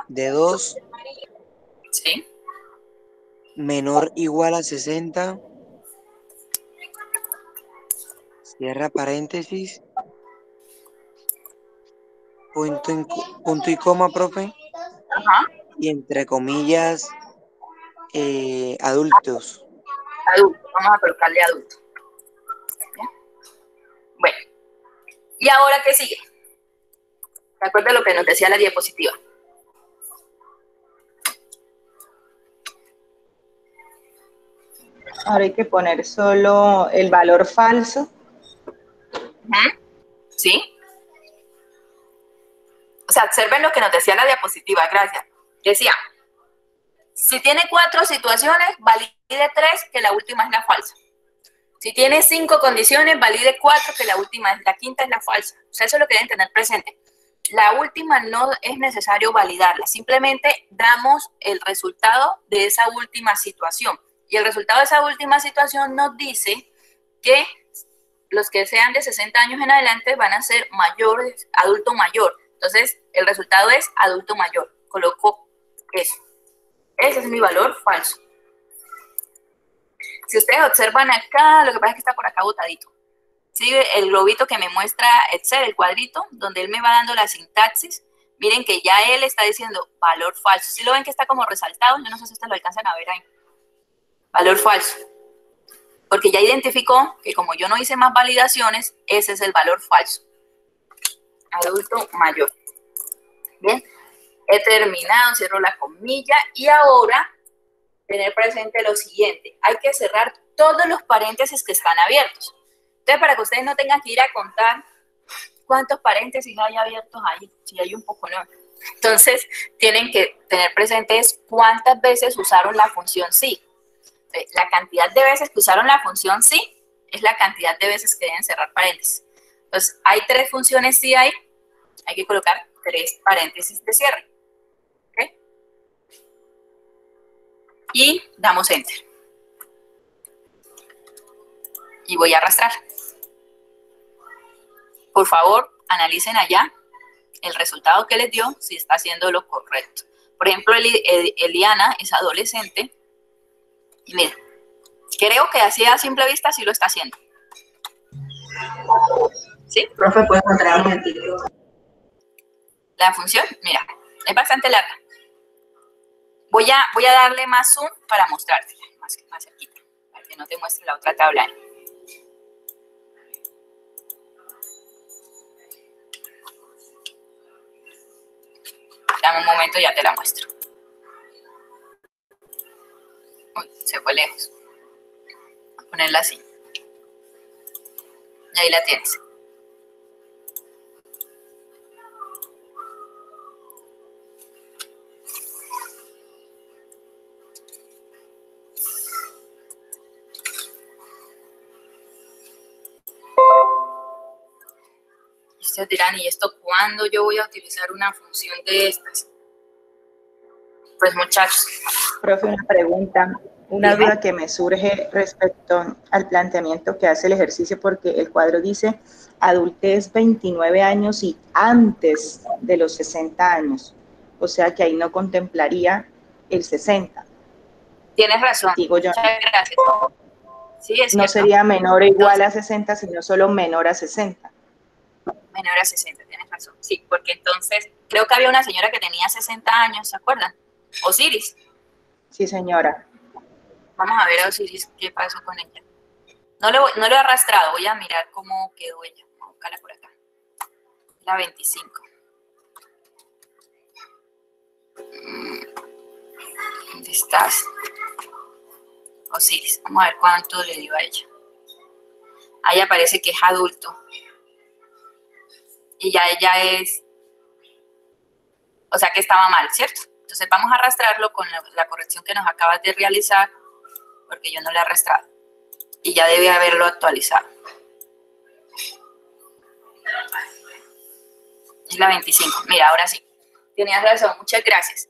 De 2. Sí. Menor igual a 60. Cierra paréntesis. Punto y coma, profe. Ajá. Y entre comillas, adultos. Adulto. Vamos a colocarle adulto. ¿Ya? Bueno. ¿Y ahora qué sigue? ¿De acuerdo a lo que nos decía la diapositiva? Ahora hay que poner solo el valor falso. ¿Sí? O sea, observen lo que nos decía la diapositiva, gracias. Decía, si tiene 4 situaciones, valide 3, que la última es la falsa. Si tiene 5 condiciones, valide 4, que la última es la quinta, es la falsa. O sea, eso es lo que deben tener presente. La última no es necesario validarla, simplemente damos el resultado de esa última situación. Y el resultado de esa última situación nos dice que los que sean de 60 años en adelante van a ser mayores, adulto mayor. Entonces, el resultado es adulto mayor. Coloco eso. Ese es mi valor falso. Si ustedes observan acá, lo que pasa es que está por acá botadito. ¿Sí? El globito que me muestra Excel, el cuadrito, donde él me va dando la sintaxis. Miren que ya él está diciendo valor falso. ¿Sí lo ven que está como resaltado? Yo no sé si ustedes lo alcanzan a ver ahí. Valor falso. Porque ya identificó que como yo no hice más validaciones, ese es el valor falso. Adulto mayor. Bien, he terminado, cierro la comilla y ahora tener presente lo siguiente. Hay que cerrar todos los paréntesis que están abiertos. Entonces, para que ustedes no tengan que ir a contar cuántos paréntesis hay abiertos ahí, si hay un poco, no. Entonces, tienen que tener presentes cuántas veces usaron la función sí. La cantidad de veces que usaron la función sí es la cantidad de veces que deben cerrar paréntesis. Entonces, hay 3 funciones sí ahí, hay que colocar 3 paréntesis de cierre. ¿Okay? Y damos enter. Y voy a arrastrar. Por favor, analicen allá el resultado que les dio, si está haciendo lo correcto. Por ejemplo, Eliana es adolescente. Y mira, creo que así a simple vista sí lo está haciendo. ¿Sí? Profe, ¿puedes mostrar un momentito? La función, mira, es bastante larga. Voy a darle más zoom para mostrártela, más cerquita, para que no te muestre la otra tabla ahí. Dame un momento, ya te la muestro. Uy, se fue lejos. Voy a ponerla así. Y ahí la tienes. Ustedes dirán, ¿y esto cuándo yo voy a utilizar una función de estas? Pues muchachos. Profe, una pregunta, una Dime. duda que me surge respecto al planteamiento que hace el ejercicio, porque el cuadro dice adultez 29 años y antes de los 60 años. O sea que ahí no contemplaría el 60. Tienes razón. Digo yo. Muchas gracias. Sí, es No cierto. sería menor o igual a 60, sino solo menor a 60. Menor a 60, tienes razón. Sí, porque entonces creo que había una señora que tenía 60 años, ¿se acuerdan? Osiris. Sí, señora. Vamos a ver a Osiris qué pasó con ella. No lo he arrastrado, voy a mirar cómo quedó ella. Vamos a buscarla por acá. La 25. ¿Dónde estás? Osiris. Vamos a ver cuánto le dio a ella. Ahí aparece que es adulto. Y ya ella es... O sea que estaba mal, ¿cierto? Entonces vamos a arrastrarlo con la corrección que nos acabas de realizar, porque yo no la he arrastrado. Y ya debe haberlo actualizado. Es la 25. Mira, ahora sí. Tenías razón, muchas gracias.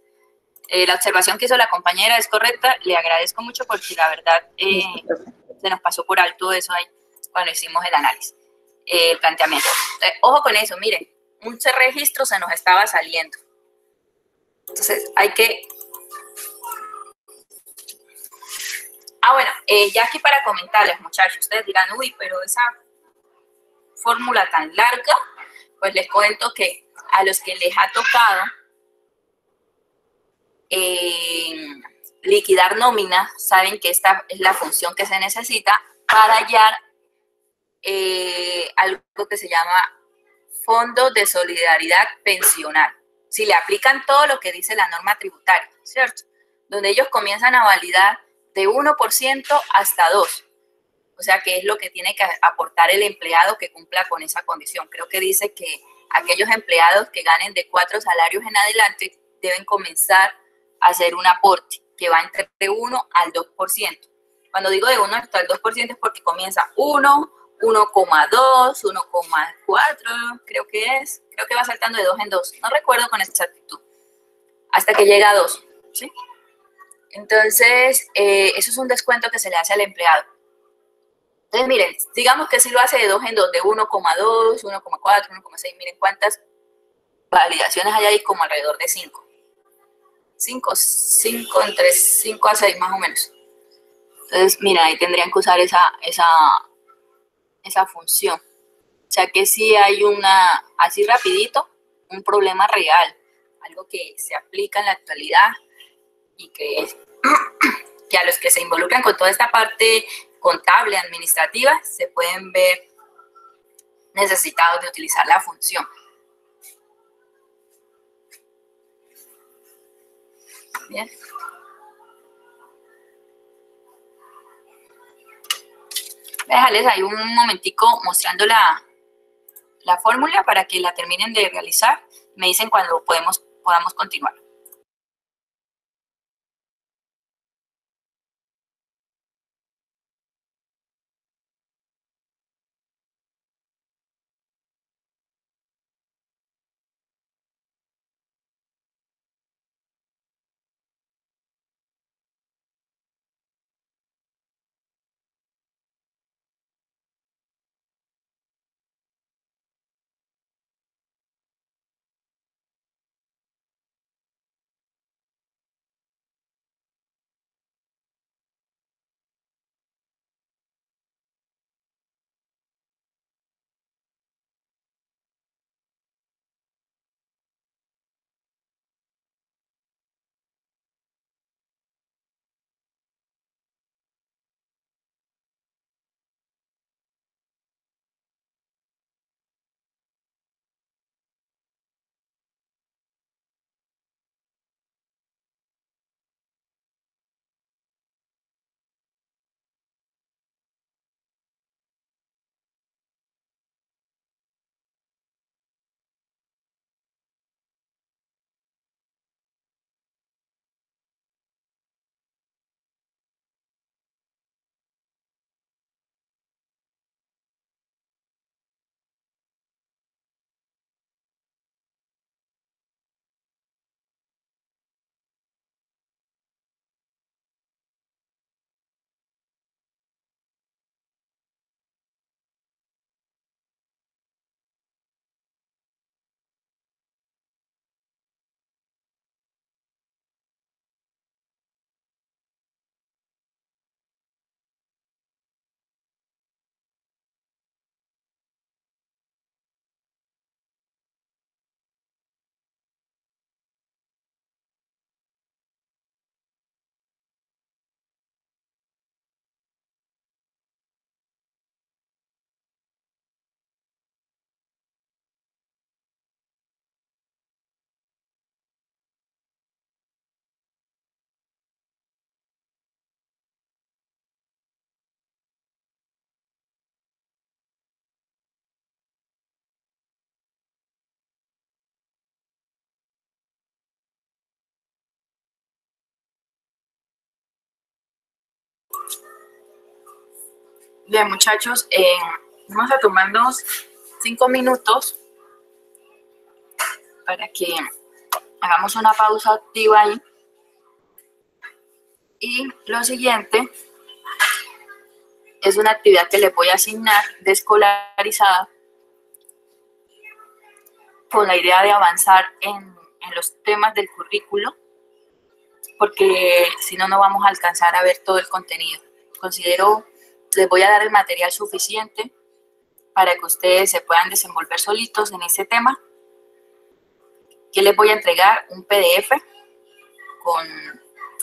La observación que hizo la compañera es correcta. Le agradezco mucho porque la verdad se nos pasó por alto eso ahí cuando hicimos el análisis, el planteamiento. Entonces, ojo con eso, miren, un registro se nos estaba saliendo. Entonces hay que... bueno, ya aquí para comentarles, muchachos, ustedes dirán, uy, pero esa fórmula tan larga, pues les cuento que a los que les ha tocado liquidar nómina, saben que esta es la función que se necesita para hallar algo que se llama Fondo de Solidaridad Pensional. Si le aplican todo lo que dice la norma tributaria, ¿cierto? Donde ellos comienzan a validar de 1% hasta 2%. O sea, que es lo que tiene que aportar el empleado que cumpla con esa condición. Creo que dice que aquellos empleados que ganen de 4 salarios en adelante deben comenzar a hacer un aporte que va entre 1 al 2%. Cuando digo de 1 hasta el 2% es porque comienza 1, 1,2, 1,4, creo que va saltando de 2 en 2. No recuerdo con exactitud. Hasta que llega a 2, ¿sí? Entonces, eso es un descuento que se le hace al empleado. Entonces, miren, digamos que si lo hace de 2 en 2, de 1,2, 1,4, 1,6, miren cuántas validaciones hay ahí, como alrededor de 5. 5, entre 5 a 6 más o menos. Entonces, mira, ahí tendrían que usar esa función. O sea que si hay así rapidito, un problema real, algo que se aplica en la actualidad y que a los que se involucran con toda esta parte contable, administrativa, se pueden ver necesitados de utilizar la función. Bien. Déjales ahí un momentico mostrando la fórmula para que la terminen de realizar. Me dicen cuando podamos continuar. Bien, muchachos, vamos a tomarnos 5 minutos para que hagamos una pausa activa ahí. Y lo siguiente es una actividad que les voy a asignar de escolarizada con la idea de avanzar en los temas del currículo, porque si no, no vamos a alcanzar a ver todo el contenido. Considero les voy a dar el material suficiente para que ustedes se puedan desenvolver solitos en este tema. Yo les voy a entregar un PDF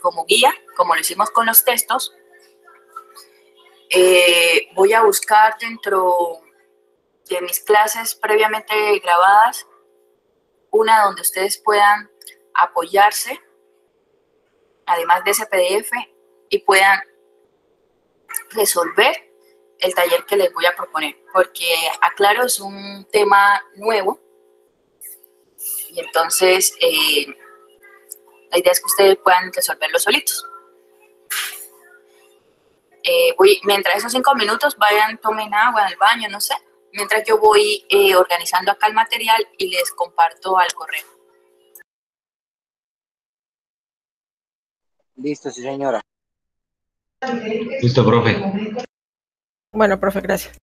como guía, como lo hicimos con los textos. Voy a buscar dentro de mis clases previamente grabadas una donde ustedes puedan apoyarse, además de ese PDF, y puedan resolver el taller que les voy a proponer, porque aclaro, es un tema nuevo y entonces la idea es que ustedes puedan resolverlo solitos. Mientras esos 5 minutos vayan, tomen agua en el baño, no sé, mientras yo voy organizando acá el material y les comparto al correo. Listo, sí, señora. Listo, profe. Bueno, profe, gracias.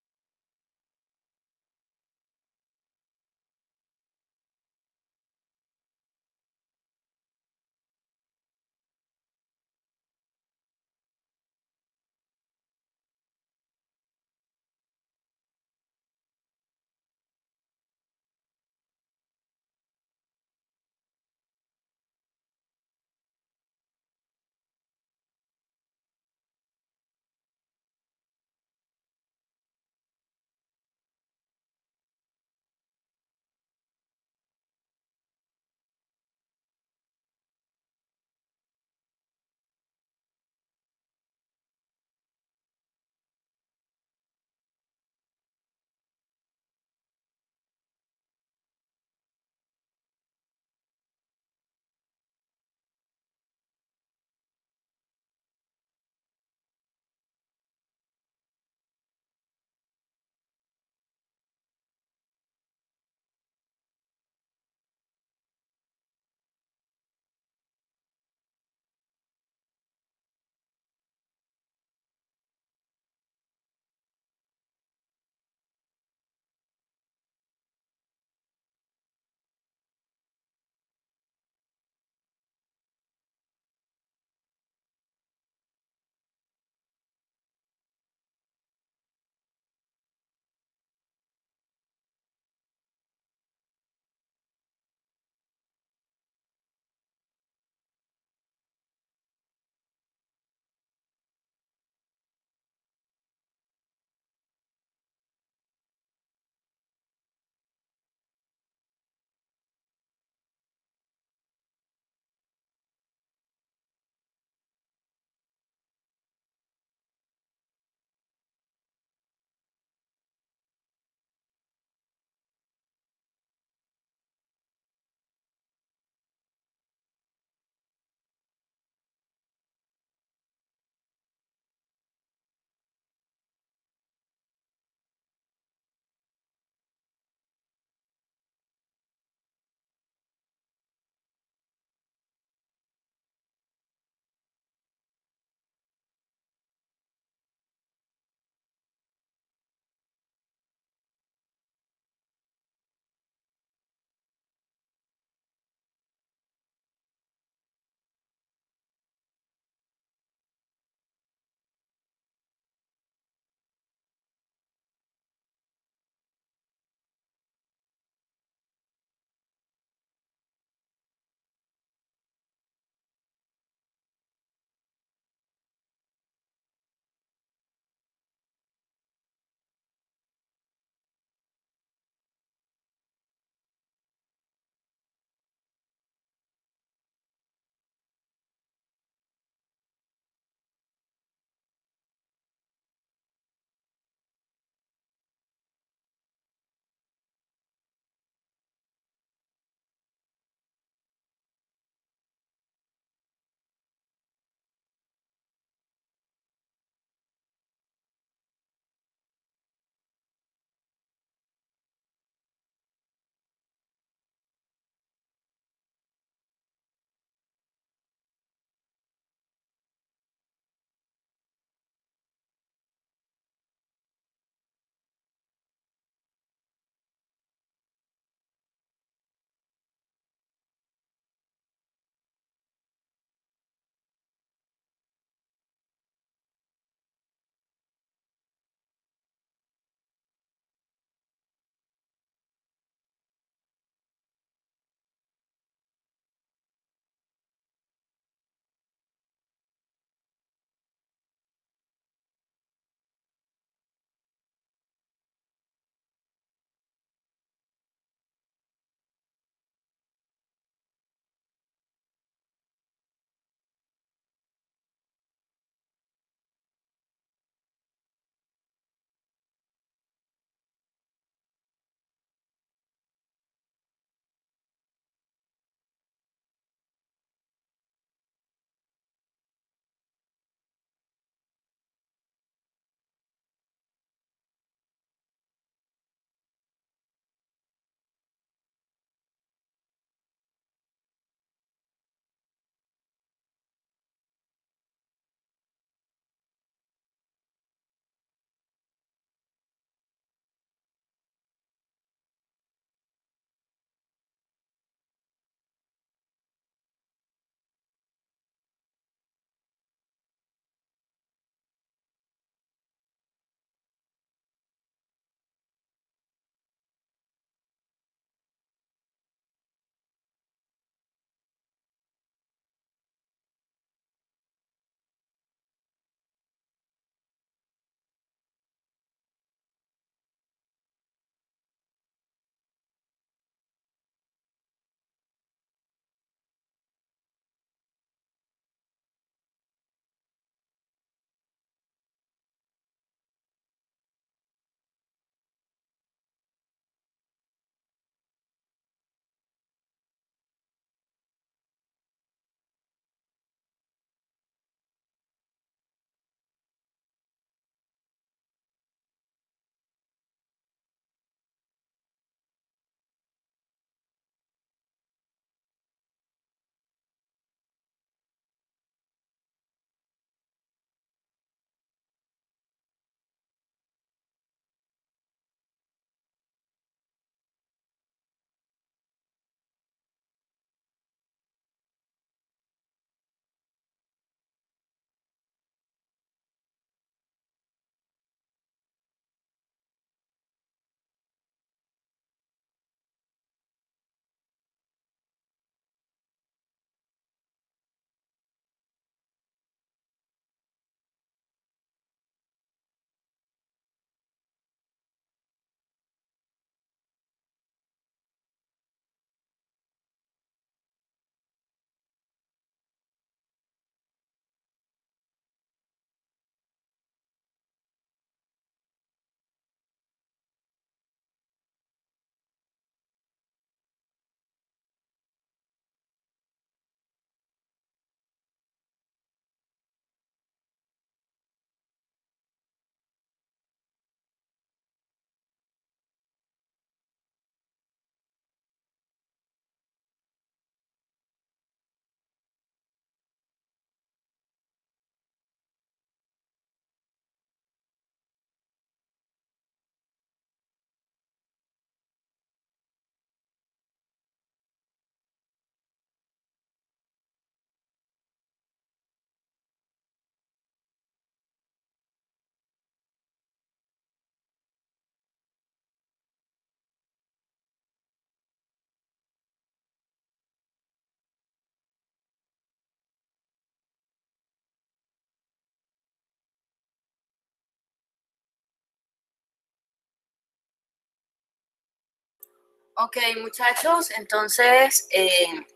Ok, muchachos, entonces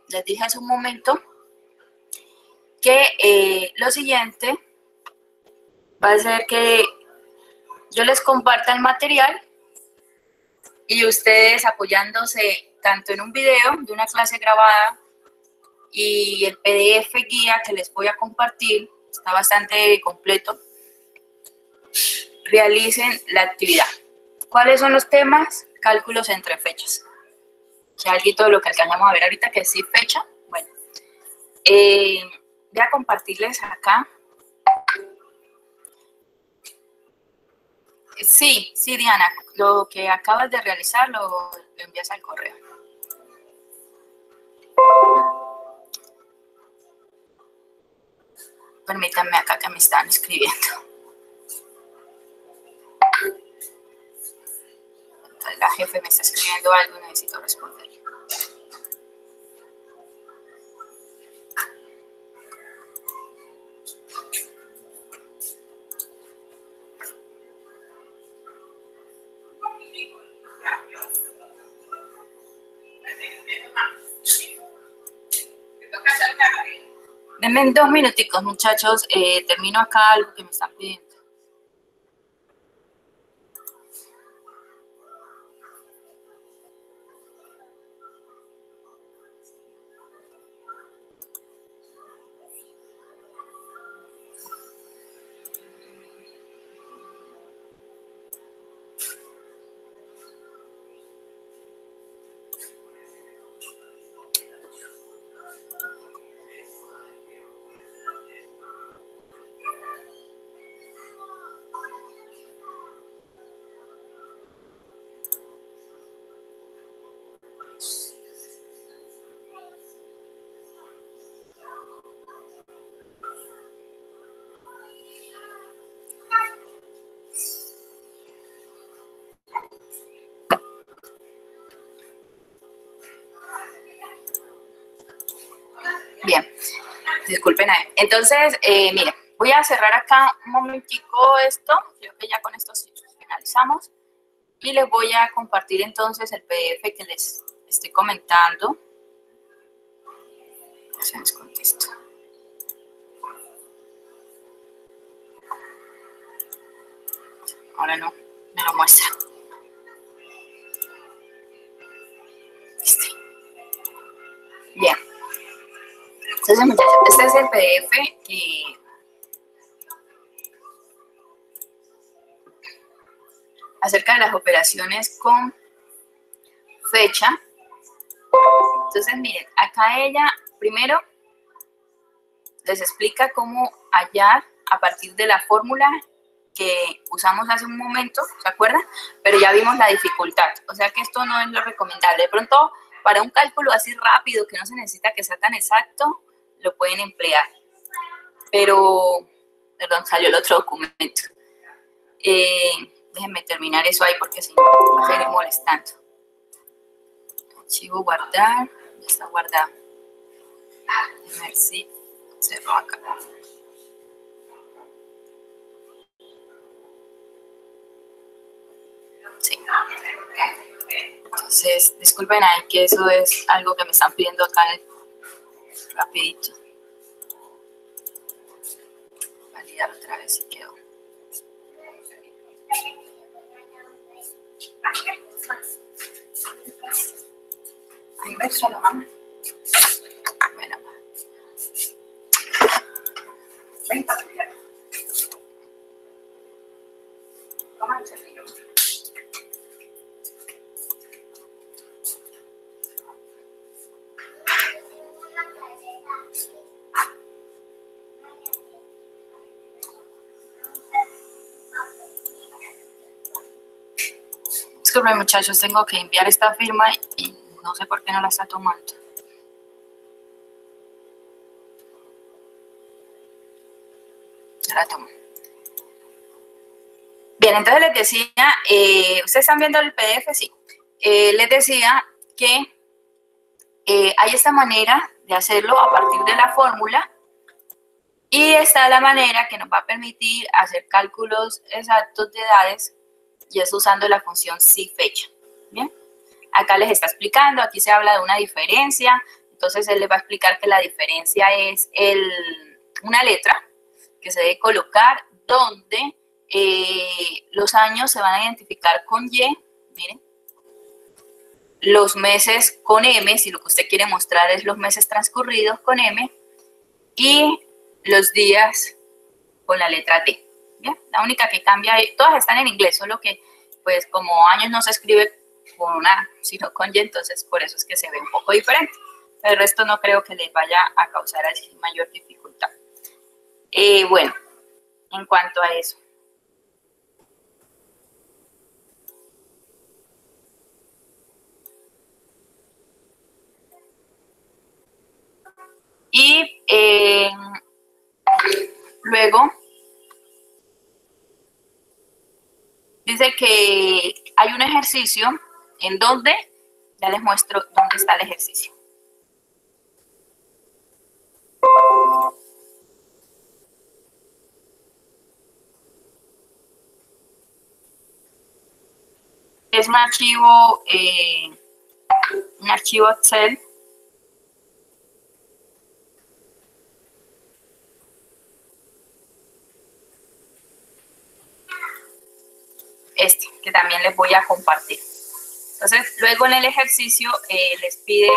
les dije hace un momento que lo siguiente va a ser que yo les comparta el material y ustedes apoyándose tanto en un video de una clase grabada y el PDF guía que les voy a compartir, está bastante completo, realicen la actividad. ¿Cuáles son los temas? Cálculos entre fechas. Que algo todo lo que alcanzamos a ver ahorita que sí fecha. Bueno, voy a compartirles acá. Sí, Diana, lo que acabas de realizar lo envías al correo. Permítanme acá que me están escribiendo. Entonces, la jefe me está escribiendo algo y necesito responder. Denme 2 minuticos, muchachos. Termino acá algo que me están pidiendo. Bien, disculpen ahí. Entonces, miren, voy a cerrar acá un momentico esto. Creo que ya con esto sí finalizamos. Y les voy a compartir entonces el PDF que les estoy comentando. Se les contesto. Ahora no, me lo muestra. Bien. Entonces, muchachos, este es el PDF que acerca de las operaciones con fecha. Entonces, miren, acá ella primero les explica cómo hallar a partir de la fórmula que usamos hace un momento, ¿se acuerdan? Pero ya vimos la dificultad, o sea que esto no es lo recomendable. De pronto, para un cálculo así rápido, que no se necesita que sea tan exacto, lo pueden emplear. Pero, perdón, salió el otro documento. Déjenme terminar eso ahí porque si no, va a seguir molestando. Archivo guardar, ya está guardado. Déjenme ver si cerró acá. Sí. Entonces, disculpen ahí que eso es algo que me están pidiendo acá rapidito. Validar otra vez si quedó. Ahí me extra la mano. Bueno. Ven, Patricia. Toma el cepillo. Disculpen, muchachos, tengo que enviar esta firma y no sé por qué no la está tomando. Ya la tomo. Bien, entonces les decía, ¿ustedes están viendo el PDF? Sí. Les decía que hay esta manera de hacerlo a partir de la fórmula y está la manera que nos va a permitir hacer cálculos exactos de edades y es usando la función si fecha. Bien. acá les está explicando, aquí se habla de una diferencia, entonces él les va a explicar que la diferencia es una letra que se debe colocar donde los años se van a identificar con Y, miren, los meses con M, si lo que usted quiere mostrar es los meses transcurridos con M, y los días con la letra D. ¿Bien? La única que cambia, todas están en inglés, solo que pues como años no se escribe con una, sino con Y, entonces por eso es que se ve un poco diferente. El resto no creo que les vaya a causar así mayor dificultad. Bueno, en cuanto a eso. Y luego dice que hay un ejercicio en donde, ya les muestro dónde está el ejercicio. Es un archivo Excel. Que también les voy a compartir. Entonces, luego en el ejercicio les pide,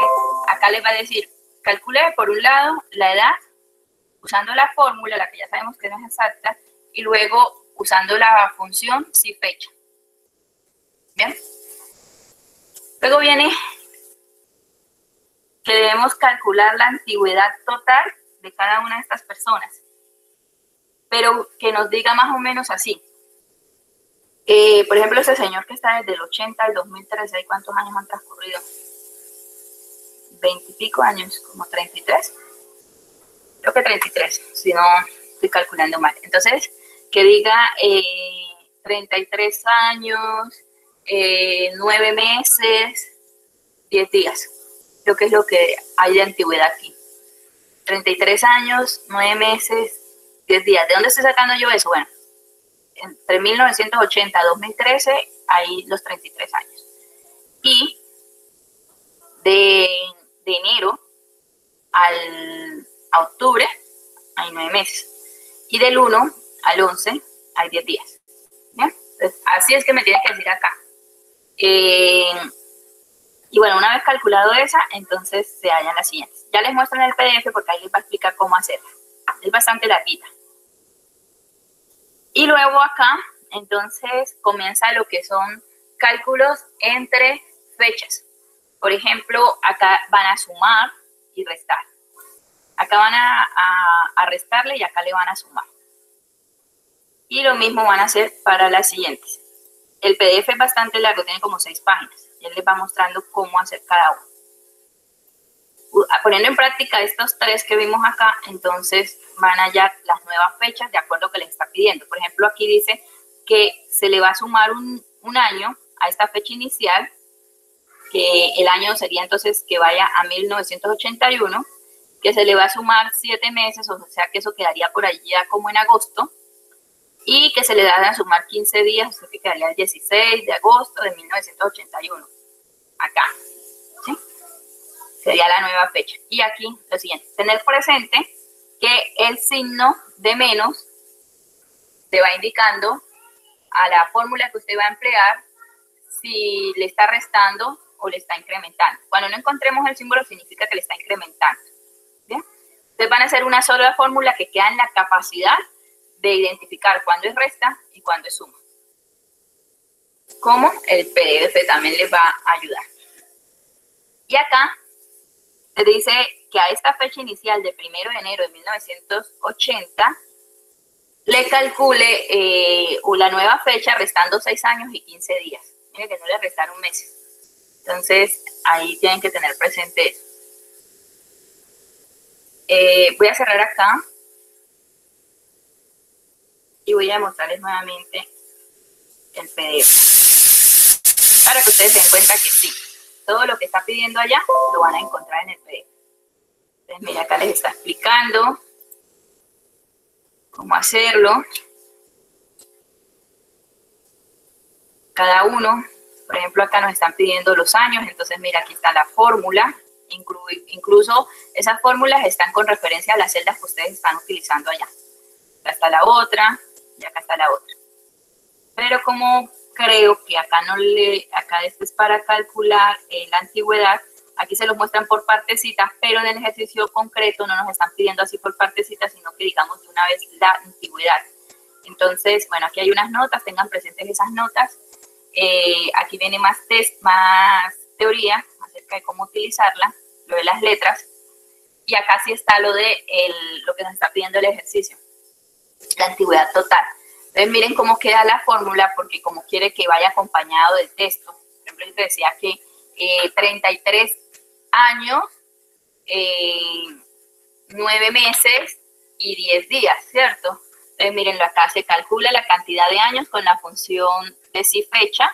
acá les va a decir, calcule por un lado la edad, usando la fórmula, la que ya sabemos que no es exacta, y luego usando la función si fecha. ¿Bien? Luego viene que debemos calcular la antigüedad total de cada una de estas personas, pero que nos diga más o menos así. Por ejemplo, ese señor que está desde el 80 al 2013, ¿cuántos años han transcurrido? 20 y pico años, como 33. Creo que 33, si no estoy calculando mal. Entonces, que diga 33 años, 9 meses, 10 días. Creo que es lo que hay de antigüedad aquí. 33 años, 9 meses, 10 días. ¿De dónde estoy sacando yo eso? Bueno, entre 1980 y 2013 hay los 33 años. Y de enero a octubre hay 9 meses. Y del 1 al 11 hay 10 días. ¿Bien? Entonces, así es que me tiene que decir acá. Y bueno, una vez calculado esa, entonces se hallan las siguientes. Ya les muestro en el PDF porque ahí les va a explicar cómo hacerla. Es bastante larguita. Y luego acá, entonces, comienza lo que son cálculos entre fechas. Por ejemplo, acá van a sumar y restar. Acá van a restarle y acá le van a sumar. Y lo mismo van a hacer para las siguientes. El PDF es bastante largo, tiene como 6 páginas. Y él les va mostrando cómo hacer cada uno. Poniendo en práctica estos 3 que vimos acá, entonces van a hallar las nuevas fechas de acuerdo a lo que les está pidiendo. Por ejemplo, aquí dice que se le va a sumar un año a esta fecha inicial, que el año sería entonces que vaya a 1981, que se le va a sumar 7 meses, o sea que eso quedaría por allí ya como en agosto, y que se le dan a sumar 15 días, o sea que quedaría el 16 de agosto de 1981. Acá, ¿sí? Sería la nueva fecha. Y aquí lo siguiente, tener presente que el signo de menos te va indicando a la fórmula que usted va a emplear si le está restando o le está incrementando. Cuando no encontremos el símbolo significa que le está incrementando. ¿Bien? Entonces van a hacer una sola fórmula que queda en la capacidad de identificar cuándo es resta y cuándo es suma. Como el PDF también les va a ayudar. Y acá les dice que a esta fecha inicial de 1 de enero de 1980 le calcule la nueva fecha restando 6 años y 15 días. Miren que no le restaron meses. Entonces, ahí tienen que tener presente eso. Voy a cerrar acá y voy a mostrarles nuevamente el PDF para que ustedes se den cuenta que sí, todo lo que está pidiendo allá lo van a encontrar en el PDF. Entonces, mira, acá les está explicando cómo hacerlo. Cada uno Por ejemplo, acá nos están pidiendo los años, entonces mira, aquí está la fórmula. Incluso esas fórmulas están con referencia a las celdas que ustedes están utilizando allá. Acá está la otra y acá está la otra. Pero como creo que acá acá este es para calcular la antigüedad, aquí se los muestran por partecitas, pero en el ejercicio concreto no nos están pidiendo así por partecitas, sino que digamos de una vez la antigüedad. Entonces, bueno, aquí hay unas notas, tengan presentes esas notas. Aquí viene más teoría acerca de cómo utilizarla, lo de las letras. Y acá sí está lo que nos está pidiendo el ejercicio, la antigüedad total. Entonces miren cómo queda la fórmula, porque como quiere que vaya acompañado del texto. Por ejemplo, yo te decía que 33 años, 9 meses y 10 días, ¿cierto? Entonces mírenlo, acá se calcula la cantidad de años con la función de si fecha,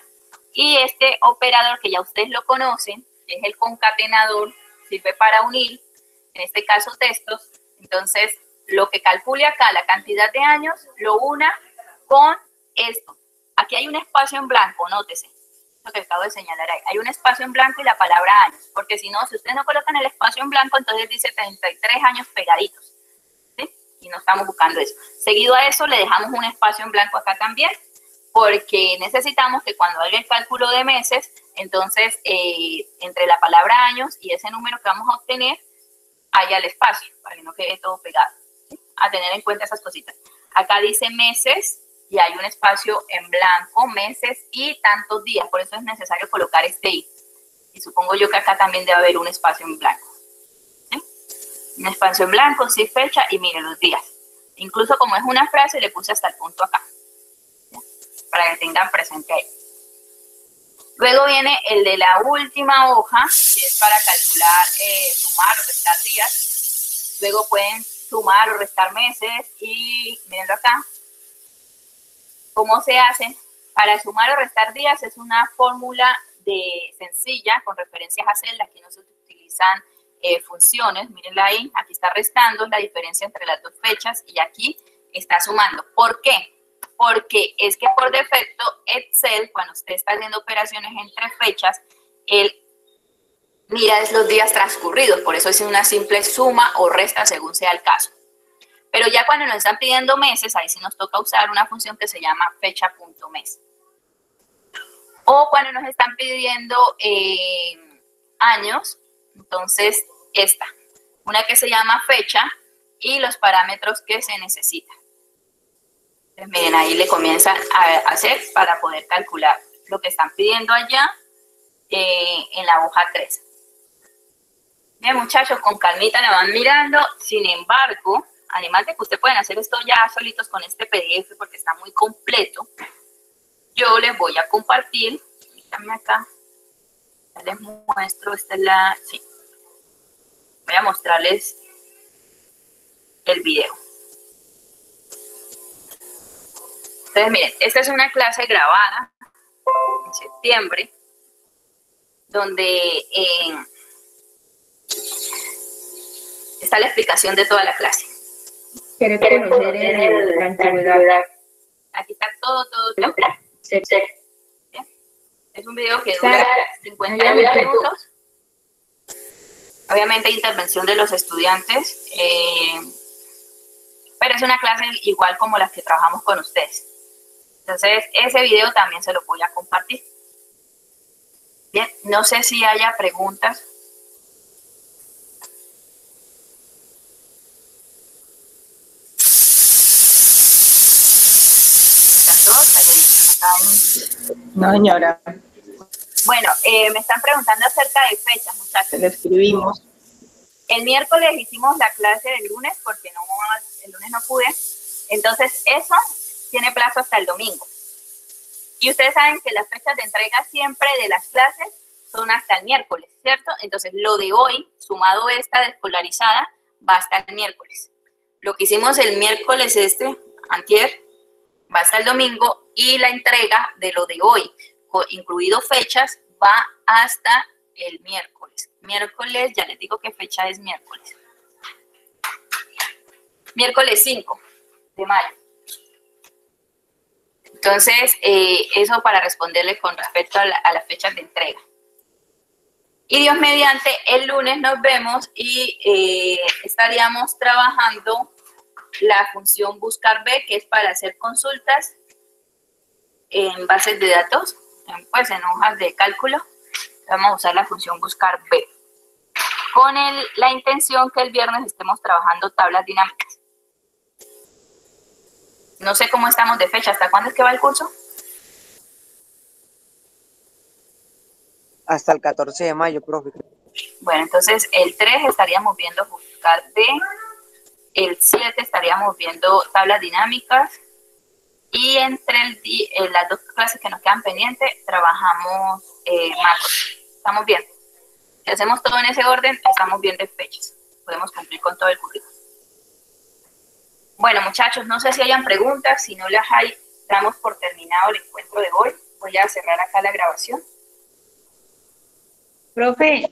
y este operador que ya ustedes lo conocen, es el concatenador, sirve para unir, en este caso textos. Entonces lo que calcule acá, la cantidad de años, lo una con esto. Aquí hay un espacio en blanco, nótese, lo que acabo de señalar ahí. Hay un espacio en blanco y la palabra años, porque si no, si ustedes no colocan el espacio en blanco, entonces dice 33 años pegaditos, ¿sí? Y no estamos buscando eso. Seguido a eso, le dejamos un espacio en blanco acá también, porque necesitamos que cuando haga el cálculo de meses, entonces entre la palabra años y ese número que vamos a obtener, haya el espacio, para que no quede todo pegado, ¿sí? A tener en cuenta esas cositas. Acá dice meses y hay un espacio en blanco, meses y tantos días, por eso es necesario colocar este i. Y supongo yo que acá también debe haber un espacio en blanco, ¿sí? Un espacio en blanco, sí, fecha y miren los días. Incluso como es una frase, le puse hasta el punto acá, ¿sí? Para que tengan presente ahí. Luego viene el de la última hoja, que es para calcular, sumar o restar días. Luego pueden sumar o restar meses y mirenlo acá. ¿Cómo se hace? Para sumar o restar días es una fórmula sencilla con referencias a celdas. Aquí no se utilizan funciones. Mírenla ahí. Aquí está restando la diferencia entre las dos fechas y aquí está sumando. ¿Por qué? Porque es que por defecto Excel, cuando usted está haciendo operaciones entre fechas, él mira es los días transcurridos, por eso es una simple suma o resta según sea el caso. Pero ya cuando nos están pidiendo meses, ahí sí nos toca usar una función que se llama fecha.mes. O cuando nos están pidiendo años, entonces esta, una que se llama fecha y los parámetros que se necesitan. Entonces, miren, ahí le comienzan a hacer para poder calcular lo que están pidiendo allá en la hoja 3. Bien, muchachos, con calmita la van mirando. Sin embargo, además de que ustedes pueden hacer esto ya solitos con este PDF porque está muy completo, yo les voy a compartir, permítanme acá, ya les muestro, esta es la, sí, voy a mostrarles el video. Entonces, miren, esta es una clase grabada en septiembre, donde está la explicación de toda la clase. ¿Quieres conocer la antigüedad? Aquí está todo. Sí. Es un video que dura 50 minutos. Obviamente hay intervención de los estudiantes, pero es una clase igual como las que trabajamos con ustedes. Entonces, ese video también se lo voy a compartir. Bien, no sé si haya preguntas. No, señora. Bueno, me están preguntando acerca de fechas, muchachos. Le escribimos. El miércoles hicimos la clase del lunes porque el lunes no pude. Entonces, eso tiene plazo hasta el domingo. Y ustedes saben que las fechas de entrega siempre de las clases son hasta el miércoles, ¿cierto? Entonces, lo de hoy, sumado esta descolarizada, va hasta el miércoles. Lo que hicimos el miércoles antier, va hasta el domingo, y la entrega de lo de hoy, incluido fechas, va hasta el miércoles. Miércoles, ya les digo qué fecha es miércoles. Miércoles 5 de mayo. Entonces, eso para responderle con respecto a las fechas de entrega. Y Dios mediante, el lunes nos vemos y estaríamos trabajando la función buscar B, que es para hacer consultas en bases de datos, pues en hojas de cálculo. Vamos a usar la función buscar B, con la intención que el viernes estemos trabajando tablas dinámicas. No sé cómo estamos de fecha. ¿Hasta cuándo es que va el curso? Hasta el 14 de mayo, profe. Bueno, entonces el 3 estaríamos viendo buscar B, el 7 estaríamos viendo tablas dinámicas y entre las dos clases que nos quedan pendientes trabajamos macros. ¿Estamos bien? Si hacemos todo en ese orden, estamos bien de fechas. Podemos cumplir con todo el currículum. Bueno, muchachos, no sé si hayan preguntas. Si no las hay, damos por terminado el encuentro de hoy. Voy a cerrar acá la grabación. Profe,